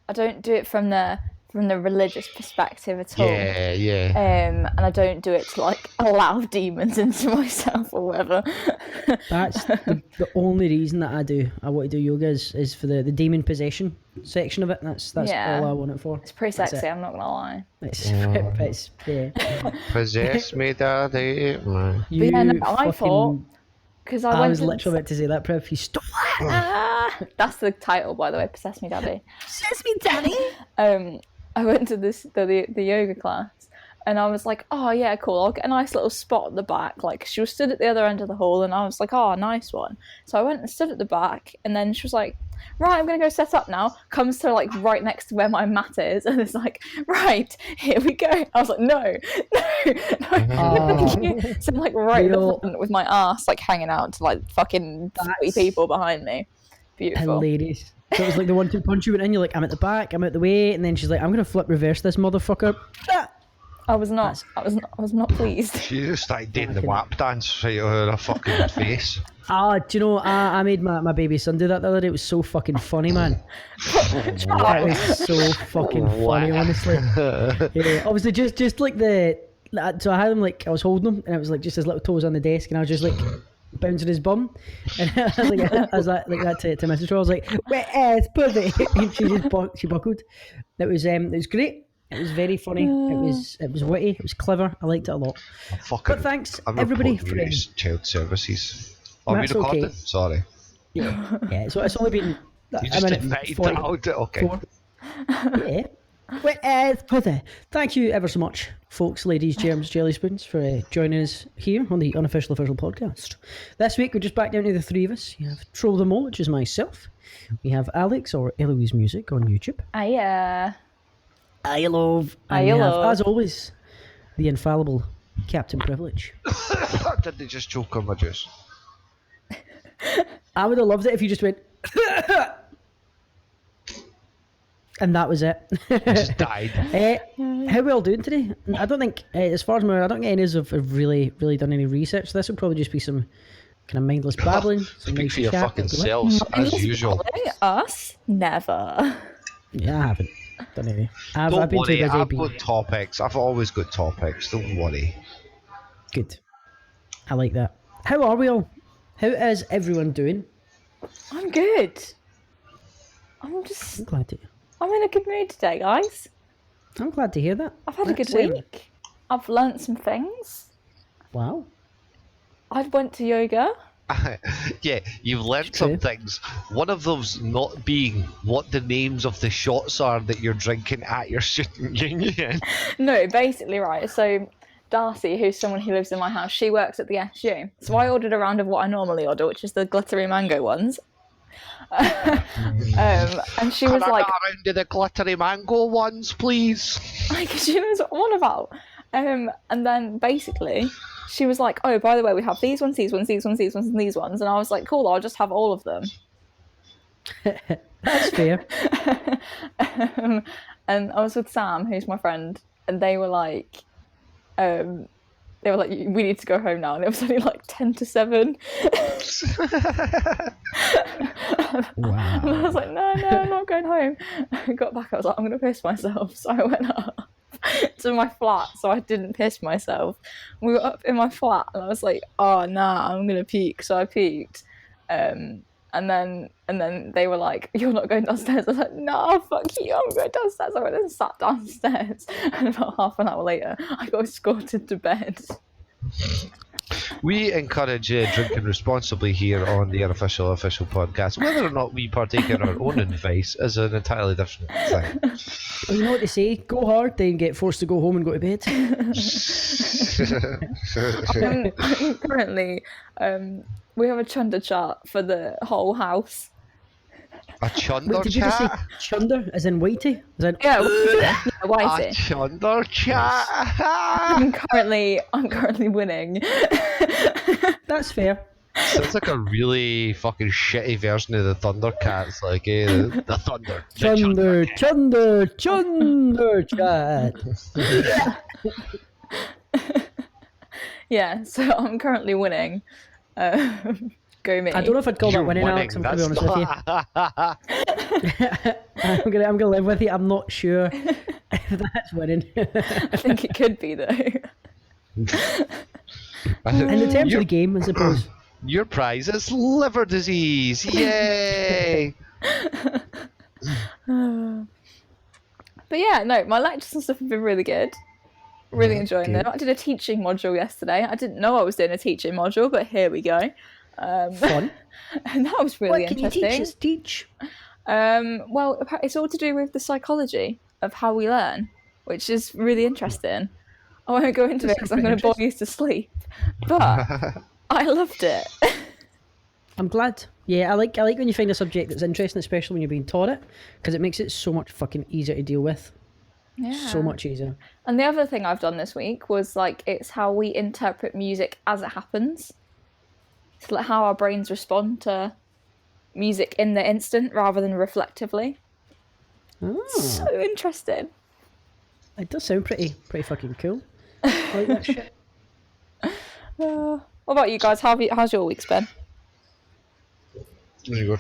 I don't do it from the religious perspective at all. Yeah. And I don't do it to like allow demons into myself or whatever. That's the only reason that I want to do yoga is for the demon possession section of it. That's all I want it for. It's pretty sexy, I'm not gonna lie. It's Possess me, daddy. But yeah, no, I thought, because I was literally about to say that, Priv. You stole it. That's the title, by the way, Possess Me Daddy. Possess me, daddy. I went to the yoga class, and I was like, oh yeah, cool, I'll get a nice little spot at the back. Like, she was stood at the other end of the hall, and I was like, oh, nice one. So I went and stood at the back, and then she was like, right, I'm gonna go set up now. Comes to like right next to where my mat is, and it's like, right, here we go. I was like, no. Thank you. So I'm like right at the front with my ass like hanging out to like fucking 40 people behind me. Beautiful. Hilarious. So it was like the 1-2 punch you went in, you're like, I'm at the back, I'm out the way, and then she's like, I'm gonna flip reverse this motherfucker. I was not pleased. She just started doing the WAP dance right over her fucking face. Do you know, I made my baby son do that the other day. It was so fucking funny, man. It was so fucking funny, honestly. Yeah, obviously, just like so I had him like, I was holding him, and it was like just his little toes on the desk, and I was just like bouncing his bum, and I was like that to Mrs. Troll. I was like, wet ass pussy, and she buckled. It was great. It was very funny. It was witty. It was clever. I liked it a lot. But thanks everybody for child services. Oh, that's we recorded? okay. Sorry. Yeah. So it's only been you just admitted that. Okay. Yeah. Well, thank you ever so much, folks, ladies, germs, jelly spoons, for joining us here on the Unofficial Official podcast. This week we're just back down to the three of us. You have Trollwithamole, which is myself. We have Alyx or Eloise Music on YouTube. I love. And we have, as always, the infallible Captain Privilege. Did they just choke on my juice? I would have loved it if you just went and that was it. Just died. How are we all doing today? I don't think, as far as I don't get any of really done any research. This would probably just be some kind of mindless babbling. Speak for your fucking selves, as usual. Us? Never. Yeah, I haven't done any. I've been too busy. I've got topics. I've always got topics. Don't worry. Good. I like that. How are we all? How is everyone doing? I'm good. I'm glad to. I'm in a good mood today, guys. I'm glad to hear that. I've had a good week. I've learnt some things. Wow. I went to yoga. Yeah, you've learnt some things. One of those not being what the names of the shots are that you're drinking at your student union. No, basically, right. So Darcy, who's someone who lives in my house, she works at the SU. So I ordered a round of what I normally order, which is the glittery mango ones. And she was like, a round of the glittery mango ones, please. Because she knows what I'm on about. And then basically she was like, oh, by the way, we have these ones, and these ones. And I was like, cool, I'll just have all of them. That's fair. And I was with Sam, who's my friend, and they were like, we need to go home now, and it was only like 10 to 7. Wow. And I was like, no, I'm not going home. I got back, I was like, I'm going to piss myself. So I went up to my flat so I didn't piss myself. We were up in my flat, and I was like, oh, nah, I'm going to puke. So I puked. And then they were like, you're not going downstairs. I was like, no, fuck you, I'm going downstairs. I went and sat downstairs, and about half an hour later I got escorted to bed. We encourage drinking responsibly here on the Unofficial Official podcast. Whether or not we partake in our own advice is an entirely different thing. Well, you know what they say, go hard, then get forced to go home and go to bed. Currently, we have a chunder chart for the whole house. A chunder Did you just say chunder, as in whitey? As in, yeah, whitey. A chunder chat. I'm currently winning. That's fair. Sounds like a really fucking shitty version of the Thundercats, like the Thunder. Chunder chat. Yeah, so I'm currently winning. Go me. I don't know if I'd call You're that winning, winning. Alex. I'm going to be honest with you. I'm gonna live with you. I'm not sure if that's winning. I think it could be though. In the terms of the game, I suppose. Your prize is liver disease. Yay! But yeah, no, my lectures and stuff have been really good. Really enjoying them. I did a teaching module yesterday. I didn't know I was doing a teaching module, but here we go. Fun. And that was really What can interesting. you teach? Well, it's all to do with the psychology of how we learn, which is really interesting. I won't go into it because I'm going to bore you to sleep. But I loved it. I'm glad. Yeah, I like when you find a subject that's interesting, especially when you're being taught it, because it makes it so much fucking easier to deal with. Yeah. So much easier. And the other thing I've done this week was like it's how we interpret music as it happens. It's like how our brains respond to music in the instant rather than reflectively. Oh, So interesting. it does sound pretty fucking cool. I like that shit. What about you guys? How's your week's been?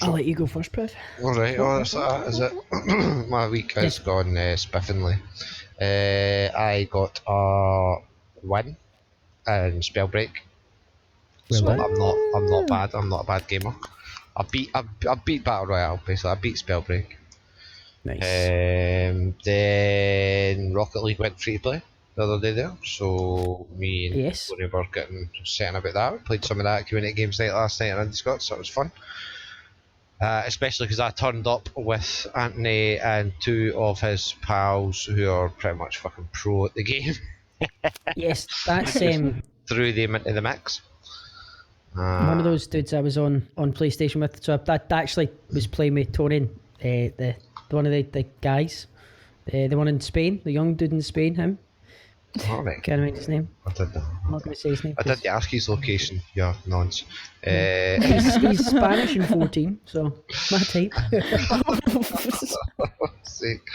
I'll let you go first, Priv. Alright, is it? My week has gone spiffingly. I got a win in spell break. So Well I'm not bad. I'm not a bad gamer. I beat Battle Royale basically. I beat spell break. Nice. Then Rocket League went free to play the other day there. So me and Yes. Tony were getting setting about that. We played some of that community games night last night in Scott, so it was fun. Especially because I turned up with Anthony and two of his pals who are pretty much fucking pro at the game. Yes, that's Threw them into the mix. one of those dudes I was on PlayStation with. So that actually was playing with Tony, the one of the guys, the one in Spain, the young dude in Spain. Him. Alright. Can't remember his name. I did that. I'm not going to say his name. I did ask his location. Yeah, nonce. He's Spanish and 14, so my type. Sake.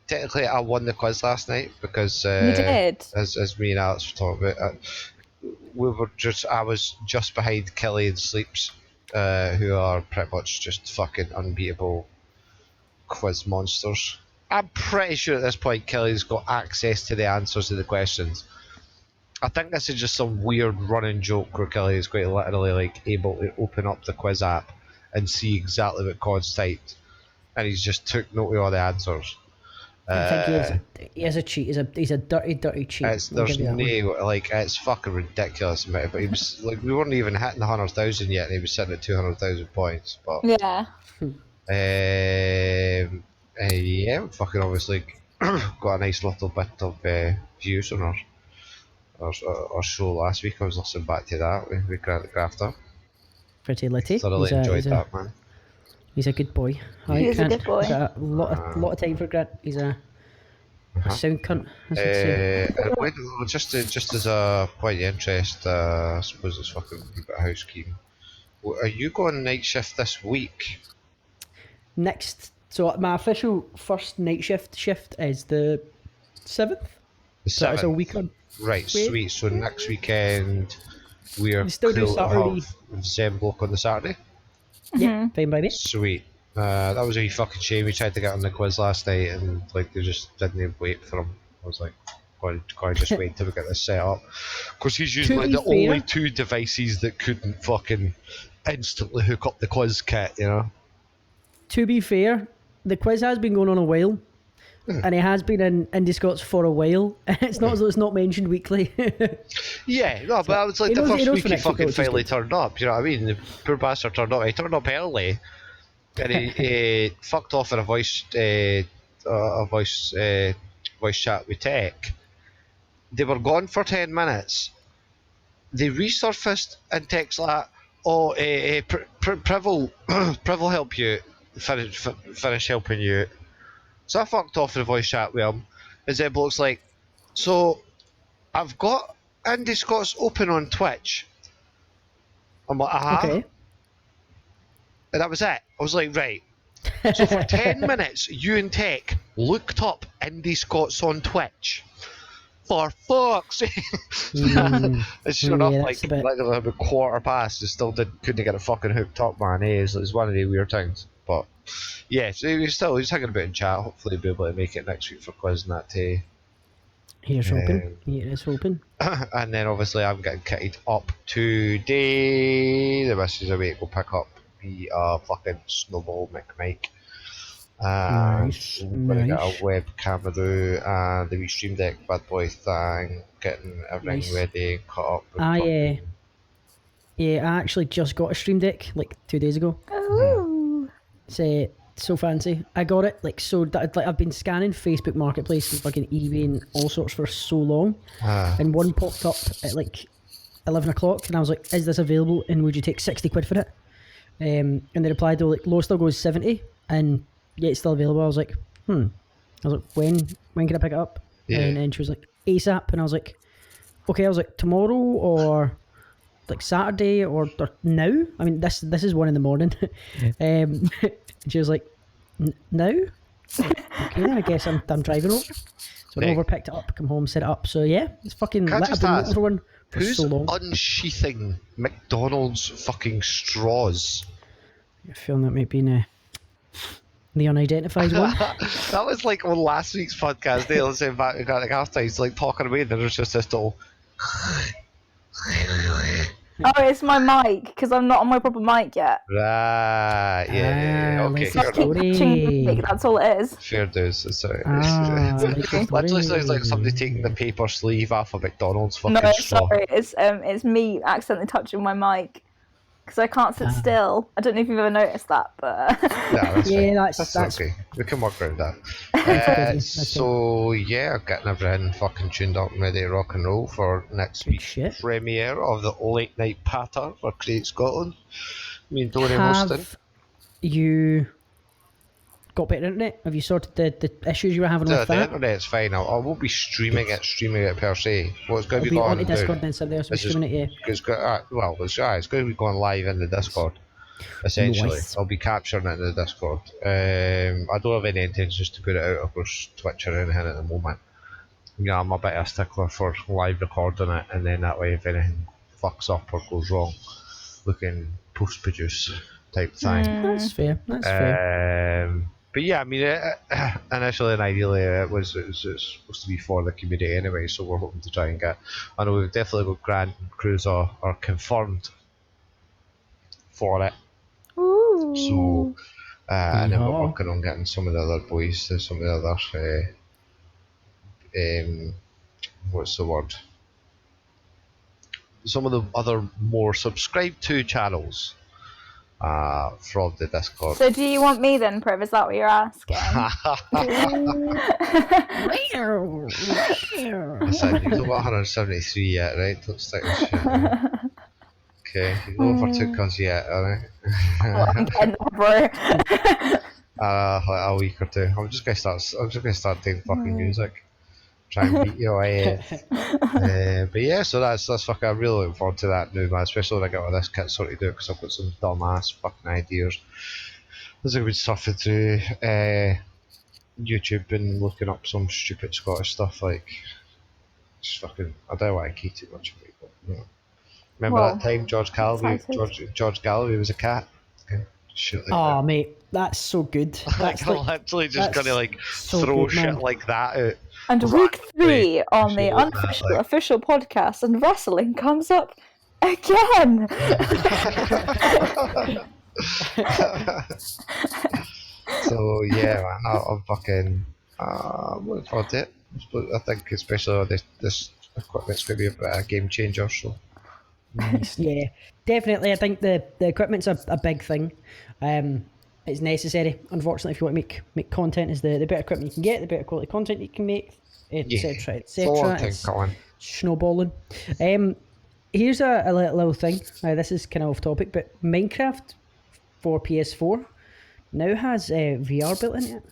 Technically, I won the quiz last night because You did? as me and Alex were talking about, I was just behind Kelly and Sleeps, who are pretty much just fucking unbeatable quiz monsters. I'm pretty sure at this point Kelly's got access to the answers to the questions. I think this is just some weird running joke where Kelly is quite literally like able to open up the quiz app and see exactly what Cod's typed, and he's just took note of all the answers. I think he is a cheat. He's a dirty cheat. There's it's fucking ridiculous, mate. But he was like, we weren't even hitting the 100,000 yet, and he was sitting at 200,000 points. But Yeah. yeah, fucking obviously got a nice little bit of views on our show last week. I was listening back to that with Grant Grafter. Pretty litty. Thoroughly enjoyed that, man. He's a good boy. He is a good boy. Got a lot of time for Grant. He's a sound cunt. As I'd say. Just as a point of interest, I suppose it's fucking a bit of housekeeping. Are you going night shift this week? So my official first night shift is the 7th. So it's a week on. Right, sweet. So next weekend we're still do cool to Saturday. have Zen bloke on the Saturday. Yeah, fine by me. Sweet. That was a wee fucking shame. We tried to get on the quiz last night and like they just didn't even wait for him. I was like, can't just wait till we get this set up. Because he's using like the only two devices that couldn't fucking instantly hook up the quiz kit, you know? To be fair, the quiz has been going on a while. And it has been in Indie Scots for a while. It's not as though it's not mentioned weekly. Yeah, no, but I was like the first week he fucking finally turned up, you know what I mean? The poor bastard turned up. He turned up early and he fucked off in a voice chat with Tech. They were gone for 10 minutes. They resurfaced and Tech's like, oh, Priv will help you finish helping you. So I fucked off in a voice chat with him, and then bloke's like, so I've got Indie Scots open on Twitch. I'm like, Okay. And that was it. I was like, right. So for 10 minutes, you and Tech looked up Indie Scots on Twitch. for fuck's sake. And sure enough, like that's a bit- literally about quarter past, they still couldn't get it fucking hooked up, man. It's one of the weird things. But yeah, so he's hanging about in chat. Hopefully he'll be able to make it next week for quiz and that too. Here's hoping. Here's hoping. And then obviously I'm getting kitted up today. The missus away to go pick up the fucking snowball McMike. Nice, I'm gonna get a nice. webcam and the wee stream deck bad boy thing, getting everything Nice. ready, cut up. I actually just got a Stream Deck like 2 days ago. Ooh. It's so fancy. I got it like so that like I've been scanning Facebook Marketplace and fucking eBay and all sorts for so long, and one popped up at like 11 o'clock, and I was like, "Is this available? And would you take 60 quid for it?" And they replied, "Though like lowest still goes 70, and yeah, it's still available." I was like, I was like, when can I pick it up? Yeah. And then she was like, ASAP, and I was like, okay. I was like, tomorrow or like Saturday or now. I mean, this is 1 a.m. She was like, now? Okay, then I guess I'm driving over. So I went over, picked it up, come home, set it up. So yeah, it's fucking Can I lit. I've just been ask, looking for one for who's so long. unsheathing McDonald's fucking straws? I feel that might be the unidentified one. That was like on last week's podcast. They were saying back like after he's like talking away, and there's just this little. Oh, it's my mic because I'm not on my proper mic yet. Right, yeah. Okay, Let's fair just enough. go. Touching the mic, that's all it is. Fair dues. Sorry. Like Literally sounds like somebody taking the paper sleeve off a McDonald's fucking No, straw. sorry, it's me accidentally touching my mic because I can't sit still. I don't know if you've ever noticed that, but Yeah, that's fine. that's Okay. We can work around that. That's So yeah, getting everything fucking tuned up and ready to rock and roll for next week's shit. premiere of the late night patter for Create Scotland. Me and Donny hosting. Have you got better internet? Have you sorted the issues you were having with The that? internet's fine. I won't be streaming it per se. What's going to It'll be be going onto down? Discord then Sunday, so we're This is- streaming it, yeah. It's going to be going live in the Discord. Essentially, Nice. I'll be capturing it in the Discord. I don't have any intentions to put it out across Twitch or anything at the moment. You know, I'm a bit of a stickler for live recording it, and then that way, if anything fucks up or goes wrong, we can post-produce type thing. That's fair. That's fair. But yeah, I mean, initially and ideally, it was supposed to be for the community anyway, so we're hoping to try and get. I know we've definitely got Grant and Cruz are confirmed for it. ooh. So, and then we're Yeah. working on getting some of the other boys, some of the other, what's the word? Some of the other more subscribed to channels from the Discord. So do you want me then, Priv? Is that what you're asking? Listen, you've got 173 yet, right? Don't stick this shit. Right? Okay, you've not overtook us yet, alright? I'm getting over it. Like a week or two. I'm just gonna start doing fucking music. Try and beat you away. But yeah, so that's fucking. I'm really looking forward to that new, man. Especially when I get all this kit sorted out, because I've got some dumbass fucking ideas. There's a bit surfing through YouTube and looking up some stupid Scottish stuff like. Just fucking. I don't want to key too much of it, but you know. Remember Well, that time George Galloway was a cat? Okay, shit like Oh, that. mate, that's so good. That's I'm like, literally just that's gonna like so throw good, shit man. like that out. And Right, week 3 on the shit like that, unofficial like- official podcast and wrestling comes up again. So yeah, man, I'm fucking. I'm looking forward to it. I think especially with this equipment's going to be a bit of a game changer. So nice. Yeah, definitely. I think the equipment's a big thing. It's necessary. Unfortunately, if you want to make content, is the better equipment you can get, the better quality content you can make, etc. etc. It's snowballing. Here's a little thing. This is kind of off topic, but Minecraft for PS4 now has VR built in it.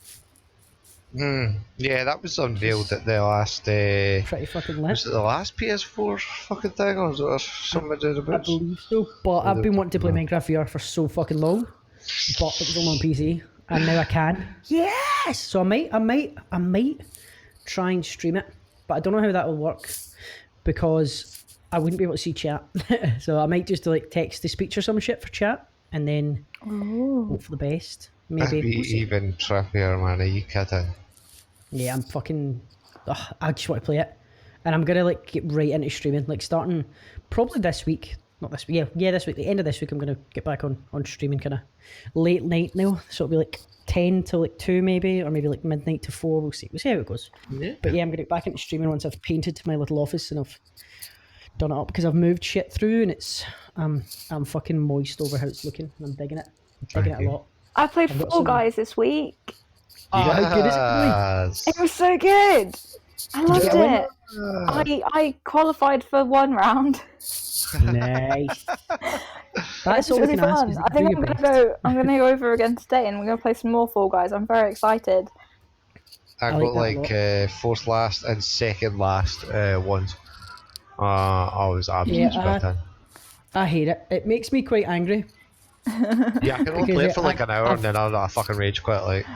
Yeah, that was unveiled at the last. Pretty fucking lit. Was it the last PS4 fucking thing, or was it something I about? believe so, but I've been wanting to play Minecraft VR for so fucking long, but it was only on PC, and now I can. Yes! So I might try and stream it, but I don't know how that will work because I wouldn't be able to see chat. So I might just like text to speech or some shit for chat, and then hope for the best. That'd Maybe be we'll see. even trippier, man. Are you kidding? Yeah, I'm fucking. I just want to play it, and I'm gonna like get right into streaming, like starting probably this week. Not this week. Yeah, this week. The end of this week, I'm gonna get back on streaming, kind of late night now. So it'll be like 10 to like 2 maybe, or maybe like midnight to 4. We'll see. We'll see how it goes. Yeah. But yeah, I'm gonna get back into streaming once I've painted my little office and I've done it up because I've moved shit through and it's I'm fucking moist over how it's looking and I'm digging it. I'm digging it a lot. I played I've got Fall some- Guys this week. Oh, how good is it, Billy? Yes. It was so good. I loved get a win? it. I qualified for 1 round. Nice. That's It's all really we can ask. fun. Is that I think you do I'm your gonna best. go. I'm gonna go over again today, and we're gonna play some more Fall Guys. I'm very excited. I I got like that like fourth last and second last once. I was absolutely Yeah, spitting. I hate it. It makes me quite angry. Yeah, I can only Because, play it for like I- an hour I've- and then I fucking rage quit. Like,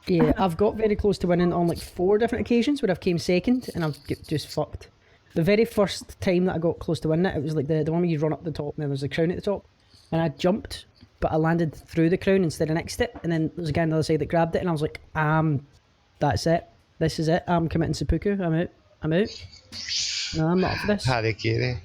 Yeah, I've got very close to winning on like 4 different occasions where I've came second and I've just fucked. The very first time that I got close to winning it, it was like the one where you run up the top and then there's a crown at the top. And I jumped, but I landed through the crown instead of next to it. And then there was a guy on the other side that grabbed it and I was like, that's it. This is it. I'm committing seppuku. I'm out. No, I'm not up for this. Harry Carey.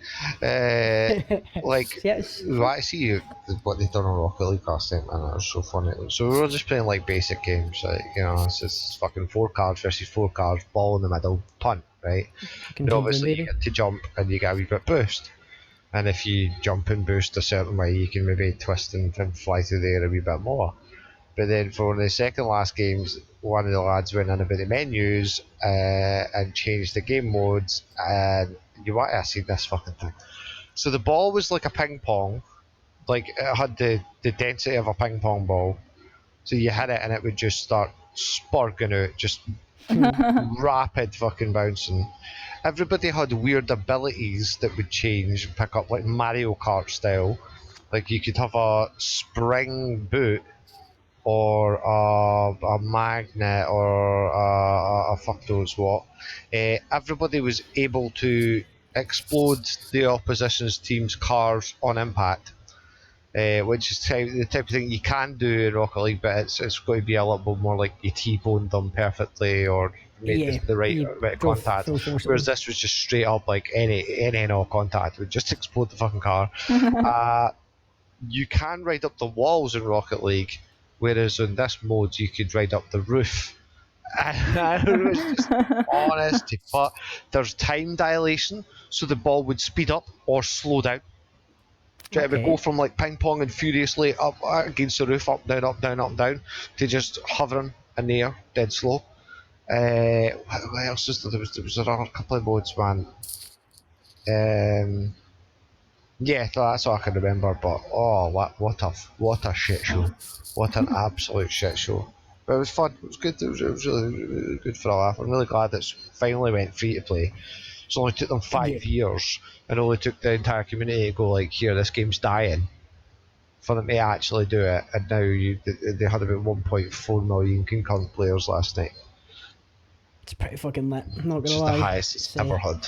Like, Yes. what I see what they done on Rocket League last time, and it was so funny. So we were just playing like basic games, like, you know, it's just fucking 4 cards versus 4 cards, ball in the middle, punt, right? Fucking But jump in, obviously you baby. get to jump and you get a wee bit boost. And if you jump and boost a certain way, you can maybe twist and fly through the air a wee bit more. But then for one of the second last games, one of the lads went in about the menus and changed the game modes, and you want to see this fucking thing. So the ball was like a ping pong, like it had the density of a ping pong ball. So you hit it and it would just start sparking out, just rapid fucking bouncing. Everybody had weird abilities that would change and pick up, like Mario Kart style. Like you could have a spring boot or a magnet or a fuck knows what. Everybody was able to explode the opposition's team's cars on impact, which is the type of thing you can do in Rocket League, but it's going to be a little bit more like you T-boned them perfectly or made Yeah, the right you bit of drove contact. full force at Whereas them. this was just straight up like any and all contact would just explode the fucking car. You can ride up the walls in Rocket League, whereas in this mode you could ride up the roof. And it was just honest to fuck. There's time dilation, so the ball would speed up or slow down. It would Okay. go from like ping ponging furiously up against the roof, up, down, up, down, up, down, to just hovering in the air, dead slow. What else is there? There was another couple of modes, man. Yeah, that's all I can remember. But oh, what a shit show! What an absolute shit show! But it was fun. It was good. It was really, really good for a laugh. I'm really glad it's finally went free to play. It's only took them 5 years, and only took the entire community to go like, here, this game's dying, for them to actually do it. And now they had about 1.4 million concurrent players last night, It's pretty fucking lit. I'm not which gonna is lie. the highest it's ever had.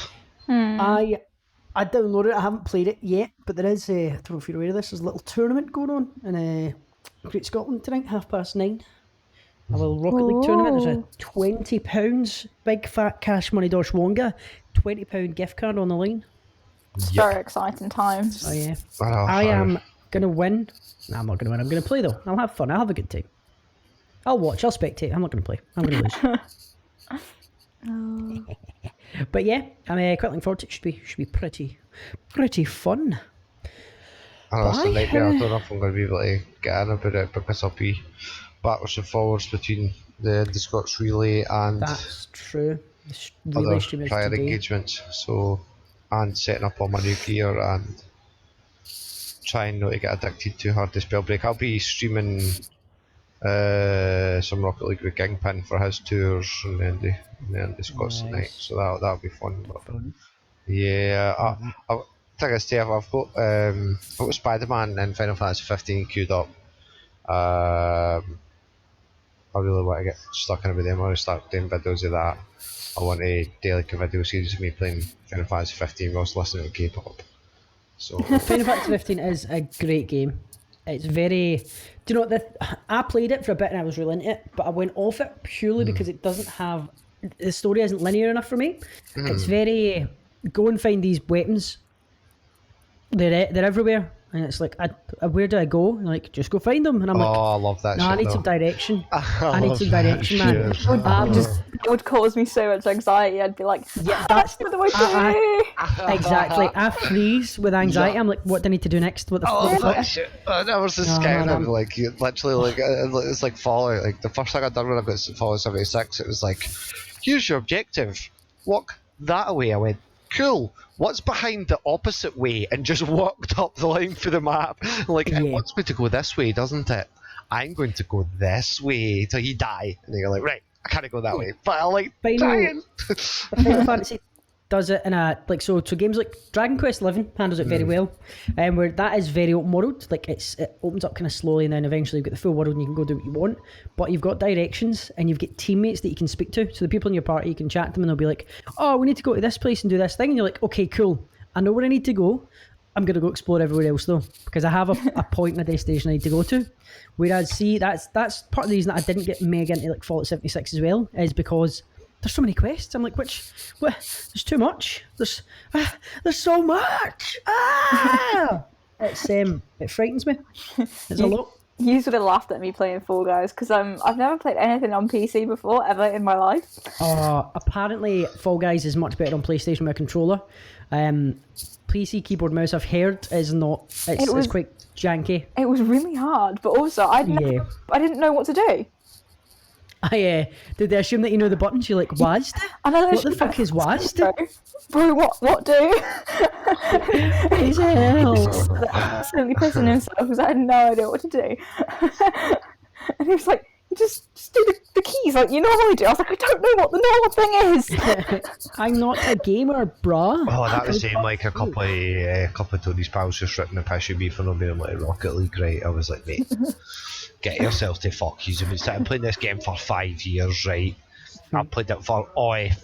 I downloaded it. I haven't played it yet, but there is I don't know if you're aware of this. There's a little tournament going on in Great Scotland tonight, 9:30. A little Rocket League tournament. There's a £20 big fat cash money Dosh Wonga, £20 gift card on the line. It's very exciting times. Oh yeah, Oh, I am gonna win. No, I'm not gonna win. I'm gonna play though. I'll have fun. I'll have a good time. I'll watch. I'll spectate. I'm not gonna play. I'm gonna lose. But yeah, I'm quite looking forward to it. Should be pretty fun. I know, it's a Bye. nightmare. I don't know if I'm going to be able to get in about it because I'll be backwards and forwards between the Scots Relay and That's true. The relay other stream is prior today. engagements. So, and setting up all my new gear and trying not to get addicted too hard to Spellbreak. I'll be streaming some Rocket League with Kingpin for his tours and then the Scots Nice. tonight. So that'll be fun. But Fun. yeah, I think I say I've got Spider-Man in Final Fantasy 15 queued up. I really want to get stuck in it with them. I want to start doing videos of that. I want to do like a video series of me playing Final Fantasy 15 whilst listening to K-pop. So Final Fantasy 15 is a great game. It's very... Do you know, I played it for a bit and I was really into it, but I went off it purely because it doesn't have... The story isn't linear enough for me. It's very... Go and find these weapons. They're everywhere. And it's like, where do I go? And like, just go find them. And I'm like, I love that shit. I need some direction. I need some direction, man. It would cause me so much anxiety. I'd be like, yeah, that's what do I do? Exactly. I freeze with anxiety. Yeah. I'm like, what do I need to do next? What the fuck? Shit. I never this Skyrim. Like, you literally, like, it's like Fallout. Like, the first thing I'd done when I got Fallout 76, it was like, here's your objective. Walk that way. I went, cool. What's behind the opposite way? And just walked up the line for the map. Like, it wants me to go this way, doesn't it? I'm going to go this way till you die. And you're like, right, I can't go that way. But I like dying. Final Fantasy does it in a, like, so games like Dragon Quest XI handles it very well. Where that is very open world. Like, it opens up kind of slowly and then eventually you've got the full world and you can go do what you want. But you've got directions and you've got teammates that you can speak to. So the people in your party, you can chat to them and they'll be like, oh, we need to go to this place and do this thing. And you're like, okay, cool. I know where I need to go. I'm going to go explore everywhere else though. Because I have a point and a destination I need to go to. Whereas, see, that's part of the reason that I didn't get mega into like Fallout 76 as well, is because there's so many quests. I'm like, what? There's too much. There's so much. It frightens me. It's a lot. You would have laughed at me playing Fall Guys because I've never played anything on PC before ever in my life. Apparently Fall Guys is much better on PlayStation with a controller. PC keyboard mouse I've heard is not. It's quite janky. It was really hard, but also I didn't know what to do. Did they assume that you know the buttons? You're like, WASD? What the fuck is WASD? Bro, what do? He's hell. Absolutely pissing himself because I had no idea what to do. And he was like, just do the keys like you normally do. I was like, I don't know what the normal thing is. I'm not a gamer, brah. Oh, that was saying like a couple of Tony's pals just ripping the piss of me for not being like Rocket League, right? I was like, mate, get yourself to fuck. You've been sitting playing this game for 5 years, right? I've played it for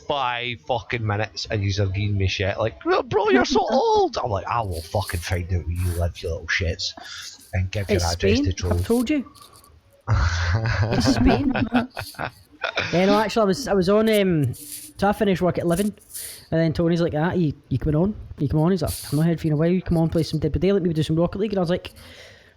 5 fucking minutes and you're giving me shit like, bro, you're so old. I'm like, I will fucking find out where you live, you little shits, and give your address to Troll. I've told you. It's Spain. No, actually, I was on. So I finished work at 11, and then Tony's like, you coming on? You come on? He's like, I'm not heard for you in a while. You come on, play some Dead by Daylight, maybe do some Rocket League. And I was like,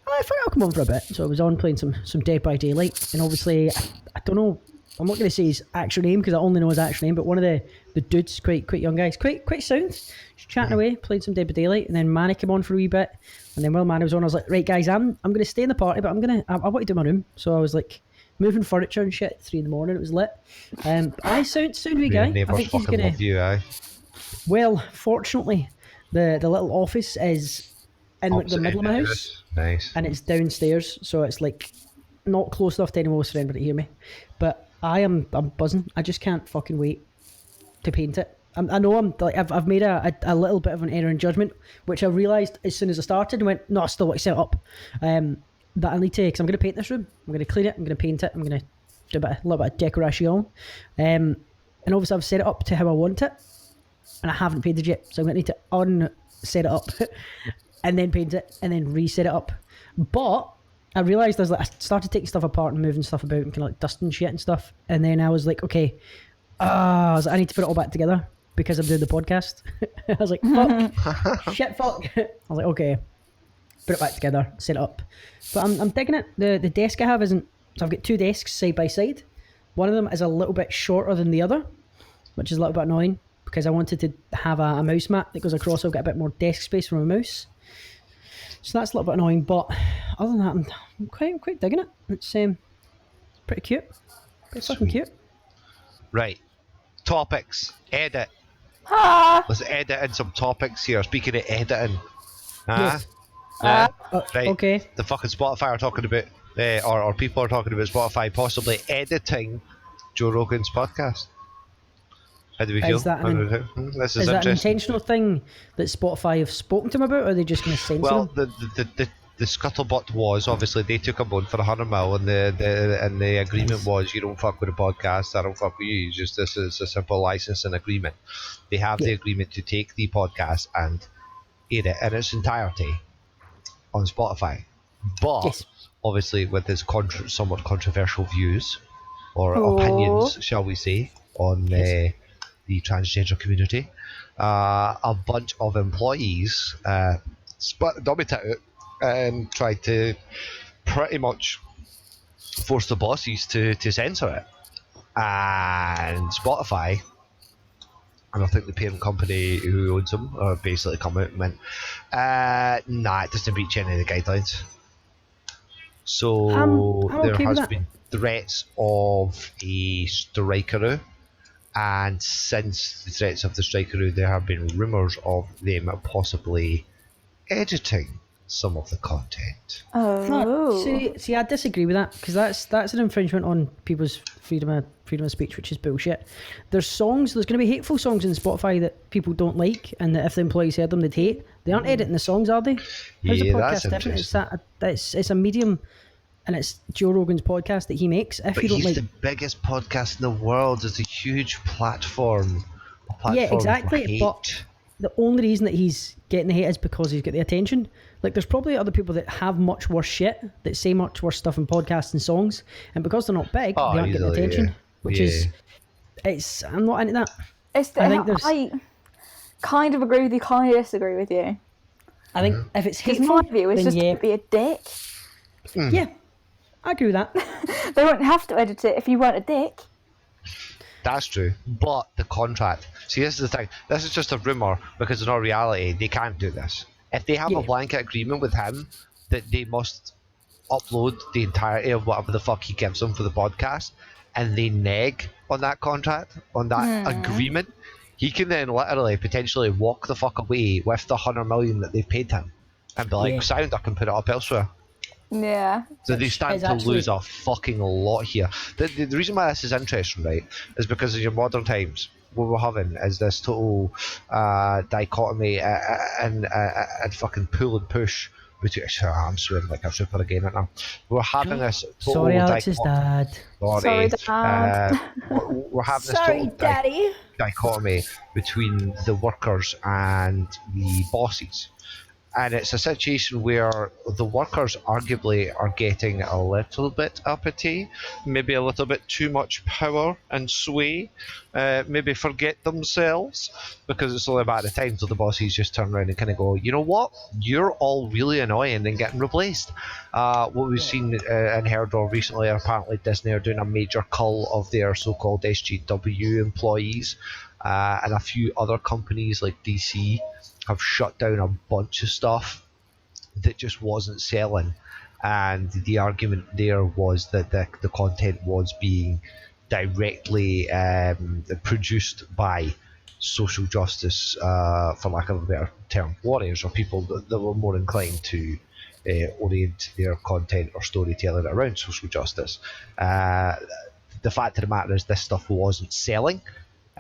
I think I'll come on for a bit. So I was on playing some Dead by Daylight, and obviously, I don't know. I'm not going to say his actual name because I only know his actual name, but one of the dudes, quite young guys, quite sound, just chatting away, played some Dead by Daylight, and then Manny came on for a wee bit, and then while Manny was on, I was like, right guys, I'm going to stay in the party, but I want to do my room, so I was like moving furniture and shit at 3 a.m. It was lit. I sound wee guy. I think he's gonna love you, aye. Well, fortunately, the little office is in like the middle of my house. Nice. And it's downstairs, so it's like not close enough to anyone else for anybody to hear me, but I'm buzzing. I just can't fucking wait to paint it. I know I've made a little bit of an error in judgment, which I realised as soon as I started and went, no, I still want to set it up. That I need to, because I'm going to paint this room. I'm going to clean it. I'm going to paint it. I'm going to do a little bit of decoration. And obviously I've set it up to how I want it, and I haven't painted yet. So I'm going to need to unset it up and then paint it and then reset it up. But I realised I started taking stuff apart and moving stuff about and kind of like dusting shit and stuff. And then I was like, okay, I need to put it all back together because I'm doing the podcast. I was like, fuck, shit, fuck. I was like, okay, put it back together, set it up. But I'm digging it. The desk I have isn't, so I've got 2 desks side by side. One of them is a little bit shorter than the other, which is a little bit annoying because I wanted to have a mouse mat that goes across so I've got a bit more desk space for my mouse. So that's a little bit annoying, but other than that, I'm quite digging it. It's pretty cute. Pretty fucking cute. Right. Topics. Edit. Let's edit in some topics here. Speaking of editing. Yes. Right. Okay. The fucking Spotify are talking about, or people are talking about Spotify possibly editing Joe Rogan's podcast. How do we feel? Is that an intentional thing that Spotify have spoken to him about, or are they just going to censor him? Well, the scuttlebutt was obviously they took him on for 100 mil, and the agreement was you don't fuck with the podcast, I don't fuck with you. It's just this is a simple licensing agreement. They have the agreement to take the podcast and air it in its entirety on Spotify, but obviously with his somewhat controversial views or opinions, shall we say, on the transgender community, a bunch of employees dubbed it out and tried to pretty much force the bosses to censor it. And Spotify, and I think the parent company who owns them, basically come out and went, nah, it doesn't breach any of the guidelines. So I'm there okay with has that. been threats of a strikeroo, and since the threats of the strikeroo, there have been rumours of them possibly editing some of the content. Oh. See, I disagree with that, because that's an infringement on people's freedom of speech, which is bullshit. There's going to be hateful songs in Spotify that people don't like, and that if the employees heard them, they'd hate. They aren't editing the songs, are they? How's the Yeah, podcast that's different? It's a medium, and it's Joe Rogan's podcast that he makes. If But you don't he's like, the biggest podcast in the world. It's a huge platform. yeah, exactly. For hate. But the only reason that he's getting the hate is because he's got the attention. Like, there's probably other people that have much worse shit, that say much worse stuff in podcasts and songs, and because they're not big, they aren't getting the attention. Which is, I'm not into that. I kind of agree with you, kind of disagree with you. I think if it's Because hateful, my view is then just to be a dick. Yeah, I agree with that. They won't have to edit it if you weren't a dick. That's true, but the contract. See, this is the thing. This is just a rumor because in all reality, they can't do this. If they have a blanket agreement with him that they must upload the entirety of whatever the fuck he gives them for the podcast, and they neg on that contract, on that agreement, he can then literally potentially walk the fuck away with the 100 million that they've paid him, and be like, "Sound, I can put it up elsewhere." Yeah. So they stand to lose a fucking lot here. The reason why this is interesting, right, is because in your modern times, what we're having is this total dichotomy and fucking pull and push between. I'm swearing like a super again right now. We're having this total Sorry, Alex's dad. Sorry, Dad. We're having this total dichotomy between the workers and the bosses. And it's a situation where the workers arguably are getting a little bit uppity, maybe a little bit too much power and sway, maybe forget themselves, because it's only a matter of time till the bosses just turn around and kind of go, you know what, you're all really annoying and getting replaced. What we've seen and heard of recently, apparently Disney are doing a major cull of their so-called SJW employees, and a few other companies like DC have shut down a bunch of stuff that just wasn't selling, and the argument there was that the content was being directly produced by social justice, for lack of a better term, warriors, or people that were more inclined to orient their content or storytelling around social justice. The fact of the matter is this stuff wasn't selling.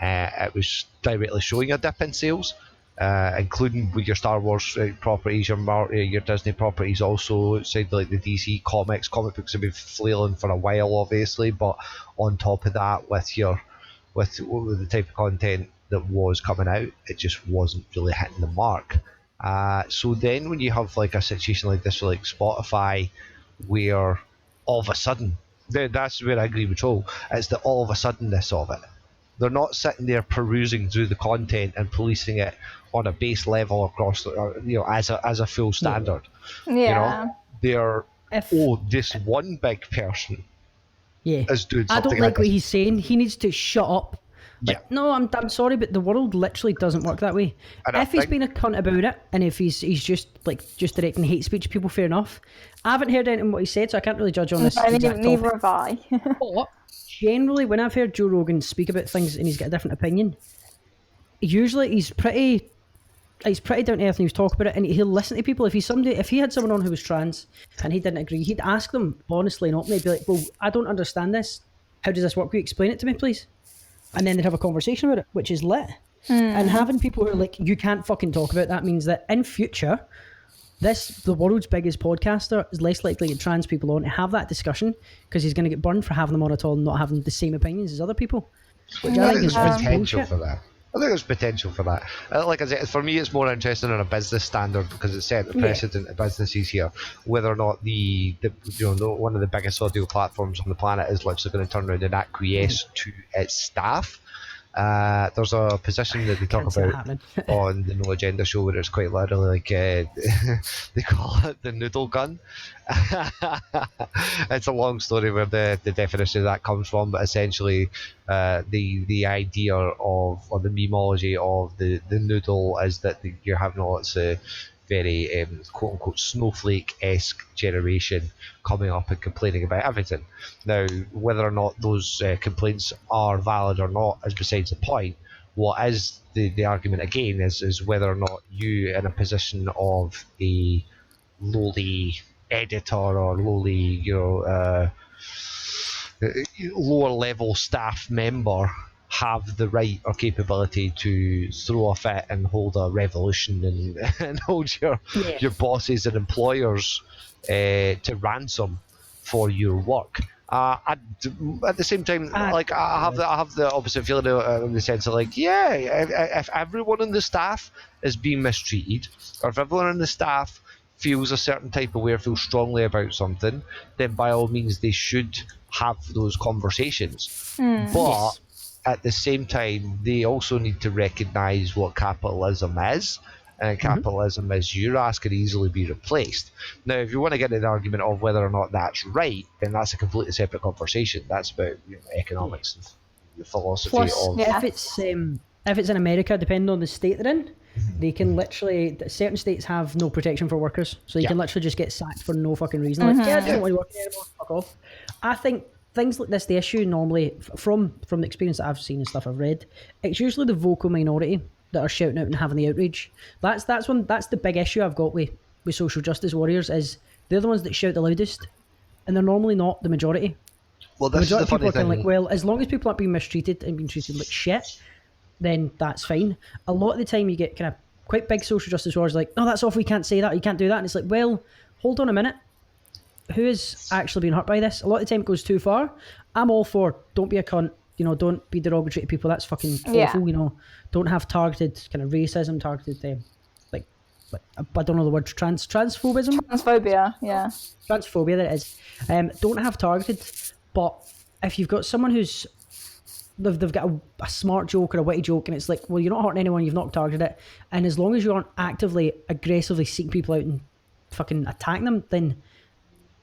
It was directly showing a dip in sales, including with your Star Wars properties, your Disney properties, also outside like the DC comic books have been flailing for a while, obviously, but on top of that, with the type of content that was coming out, it just wasn't really hitting the mark. So then when you have like a situation like this for like Spotify, where all of a sudden, that's where I agree with Joel, it's the all of a suddenness of it. They're not sitting there perusing through the content and policing it on a base level across, as a full standard. Yeah. They're this one big person is doing something. I don't like what he's saying. He needs to shut up. Like, no, I'm sorry, but the world literally doesn't work that way. And if he's been a cunt about it, and if he's just directing hate speech to people, fair enough. I haven't heard anything what he said, so I can't really judge on this. Neither have I. But generally, when I've heard Joe Rogan speak about things and he's got a different opinion, usually he's pretty down to earth and he's talk about it, and he'll listen to people. If he had someone on who was trans and he didn't agree, he'd ask them honestly and openly, be like, well, I don't understand this. How does this work? Will you explain it to me, please? And then they'd have a conversation about it, which is lit. And having people who are like, you can't fucking talk about that, means that in future, the world's biggest podcaster is less likely to get trans people on to have that discussion because he's going to get burned for having them on at all and not having the same opinions as other people. Which I think is potential bullshit. for that. I think there's potential for that. Like I said, for me, it's more interesting on a business standard because it set the precedent of businesses here. Whether or not one of the biggest audio platforms on the planet is literally going to turn around and acquiesce to its staff. There's a position that they talk about on the No Agenda show where it's quite literally like they call it the noodle gun. It's a long story where the definition of that comes from, but essentially the idea of, or the memology of the noodle is that you're having lots of very quote unquote snowflake-esque generation coming up and complaining about everything. Now, whether or not those complaints are valid or not is besides the point. What is the argument again is whether or not you, in a position of a lowly editor or lowly lower level staff member, have the right or capability to throw a fit and hold a revolution and hold your bosses and employers to ransom for your work. At the same time, like I have the opposite feeling in the sense of like, if everyone in the staff is being mistreated, or if everyone in the staff feels a certain type of way or feels strongly about something, then by all means they should have those conversations. But at the same time, they also need to recognise what capitalism is. And capitalism, as your ass, can easily be replaced. Now, if you want to get into the argument of whether or not that's right, then that's a completely separate conversation. That's about economics and the philosophy of... If it's in America, depending on the state they're in, they can literally... Certain states have no protection for workers, so you can literally just get sacked for no fucking reason. Like, I don't want to work anymore, fuck off. I think things like this, the issue normally, from the experience that I've seen and stuff I've read, it's usually the vocal minority that are shouting out and having the outrage. That's the big issue I've got with social justice warriors, is they're the ones that shout the loudest, and they're normally not the majority. Well, this is the funny thing. Like, well, as long as people aren't being mistreated and being treated like shit, then that's fine. A lot of the time you get kind of quite big social justice warriors like, no, that's off, we can't say that, you can't do that. And it's like, well, hold on a minute. Who is actually being hurt by this? A lot of the time it goes too far. I'm all for don't be a cunt, don't be derogatory to people. That's fucking awful, Don't have targeted kind of racism, targeted like I don't know the word, transphobism? Transphobia, yeah. Transphobia, that is. Don't have targeted, but if you've got someone who's they've got a smart joke or a witty joke, and it's like, well, you're not hurting anyone, you've not targeted it, and as long as you aren't actively, aggressively seeking people out and fucking attacking them, then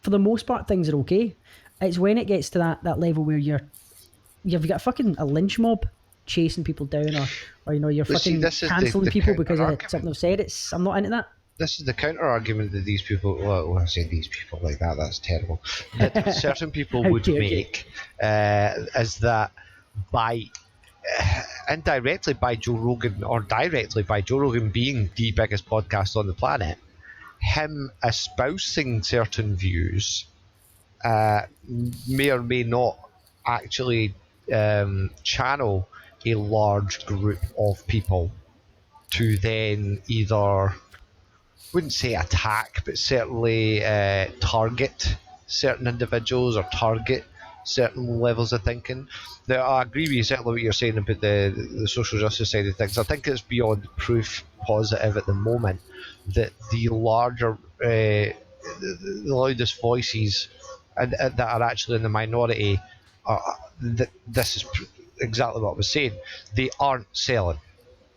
for the most part things are okay. It's when it gets to that level where you've got fucking a lynch mob chasing people down, or you're fucking cancelling people because of something they've said. I'm not into that. This is the counter argument that these people, well, I say these people like that's terrible, that certain people would make, is that by indirectly by Joe Rogan, or directly by Joe Rogan being the biggest podcast on the planet, him espousing certain views may or may not actually channel a large group of people to then either, wouldn't say attack, but certainly target certain individuals or target certain levels of thinking. Now, I agree with you certainly what you're saying about the social justice side of things. I think it's beyond proof positive at the moment that the larger, the loudest voices and that are actually in the minority, this is exactly what I was saying. They aren't selling.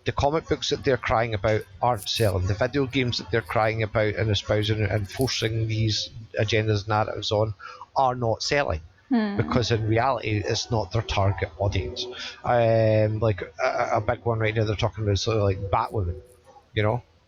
The comic books that they're crying about aren't selling. The video games that they're crying about and espousing and forcing these agendas, narratives on, are not selling. Because in reality, it's not their target audience. Like a big one right now, they're talking about sort of like Batwoman.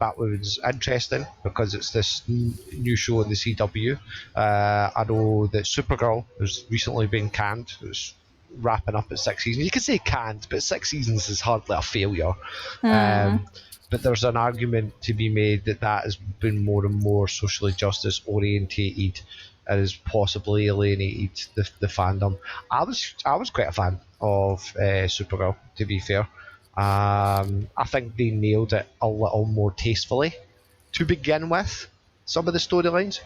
Batwoman's interesting because it's this new show on the CW. I know that Supergirl has recently been canned. It's wrapping up at 6 seasons. You could say canned, but 6 seasons is hardly a failure. But there's an argument to be made that has been more and more socially justice orientated and has possibly alienated the fandom. I was quite a fan of Supergirl, to be fair. I think they nailed it a little more tastefully to begin with. some of the storylines,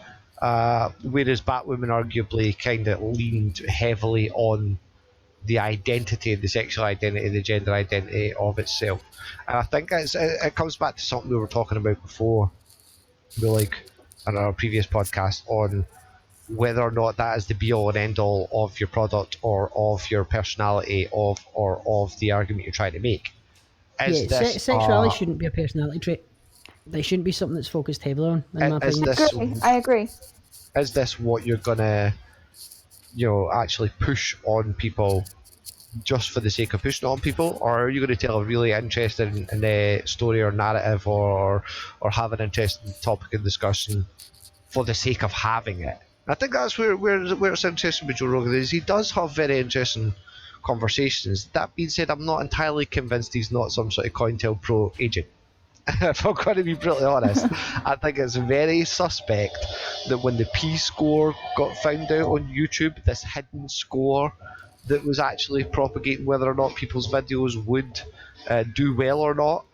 whereas Batwoman arguably kind of leaned heavily on the identity, the sexual identity, the gender identity of itself. And I think it comes back to something we were talking about before, on our previous podcast, on whether or not that is the be-all and end-all of your product or of your personality or of the argument you're trying to make. Sexuality shouldn't be a personality trait. They shouldn't be something that's focused heavily on, in my opinion. I agree. Is this what you're gonna, actually push on people just for the sake of pushing it on people, or are you going to tell a really interesting story or narrative, or have an interesting topic of discussion for the sake of having it? I think that's where it's interesting with Joe Rogan, is he does have very interesting conversations. That being said, I'm not entirely convinced he's not some sort of COINTELPRO agent. If I'm going to be brutally honest, I think it's very suspect that when the P score got found out on YouTube, this hidden score that was actually propagating whether or not people's videos would do well or not,